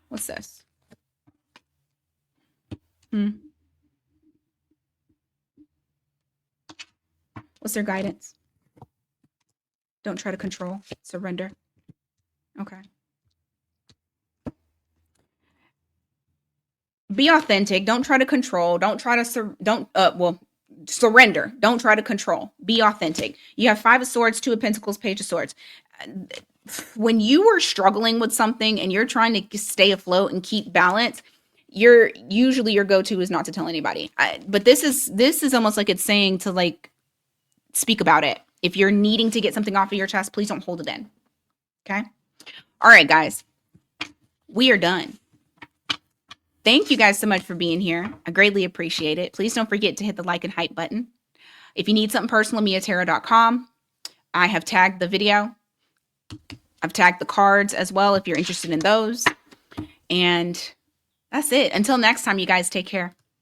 What's this? What's their guidance? Don't try to control, surrender. Okay. Be authentic. Don't try to control. Don't try to surrender. Don't try to control. Be authentic. You have Five of Swords, Two of Pentacles, Page of Swords. When you are struggling with something and you're trying to stay afloat and keep balance, your go-to is not to tell anybody. But this is almost like it's saying to like speak about it. If you're needing to get something off of your chest, please don't hold it in. Okay? All right, guys. We are done. Thank you guys so much for being here. I greatly appreciate it. Please don't forget to hit the like and hype button. If you need something personal, miatarot.com. I have tagged the video. I've tagged the cards as well if you're interested in those. And that's it. Until next time, you guys take care.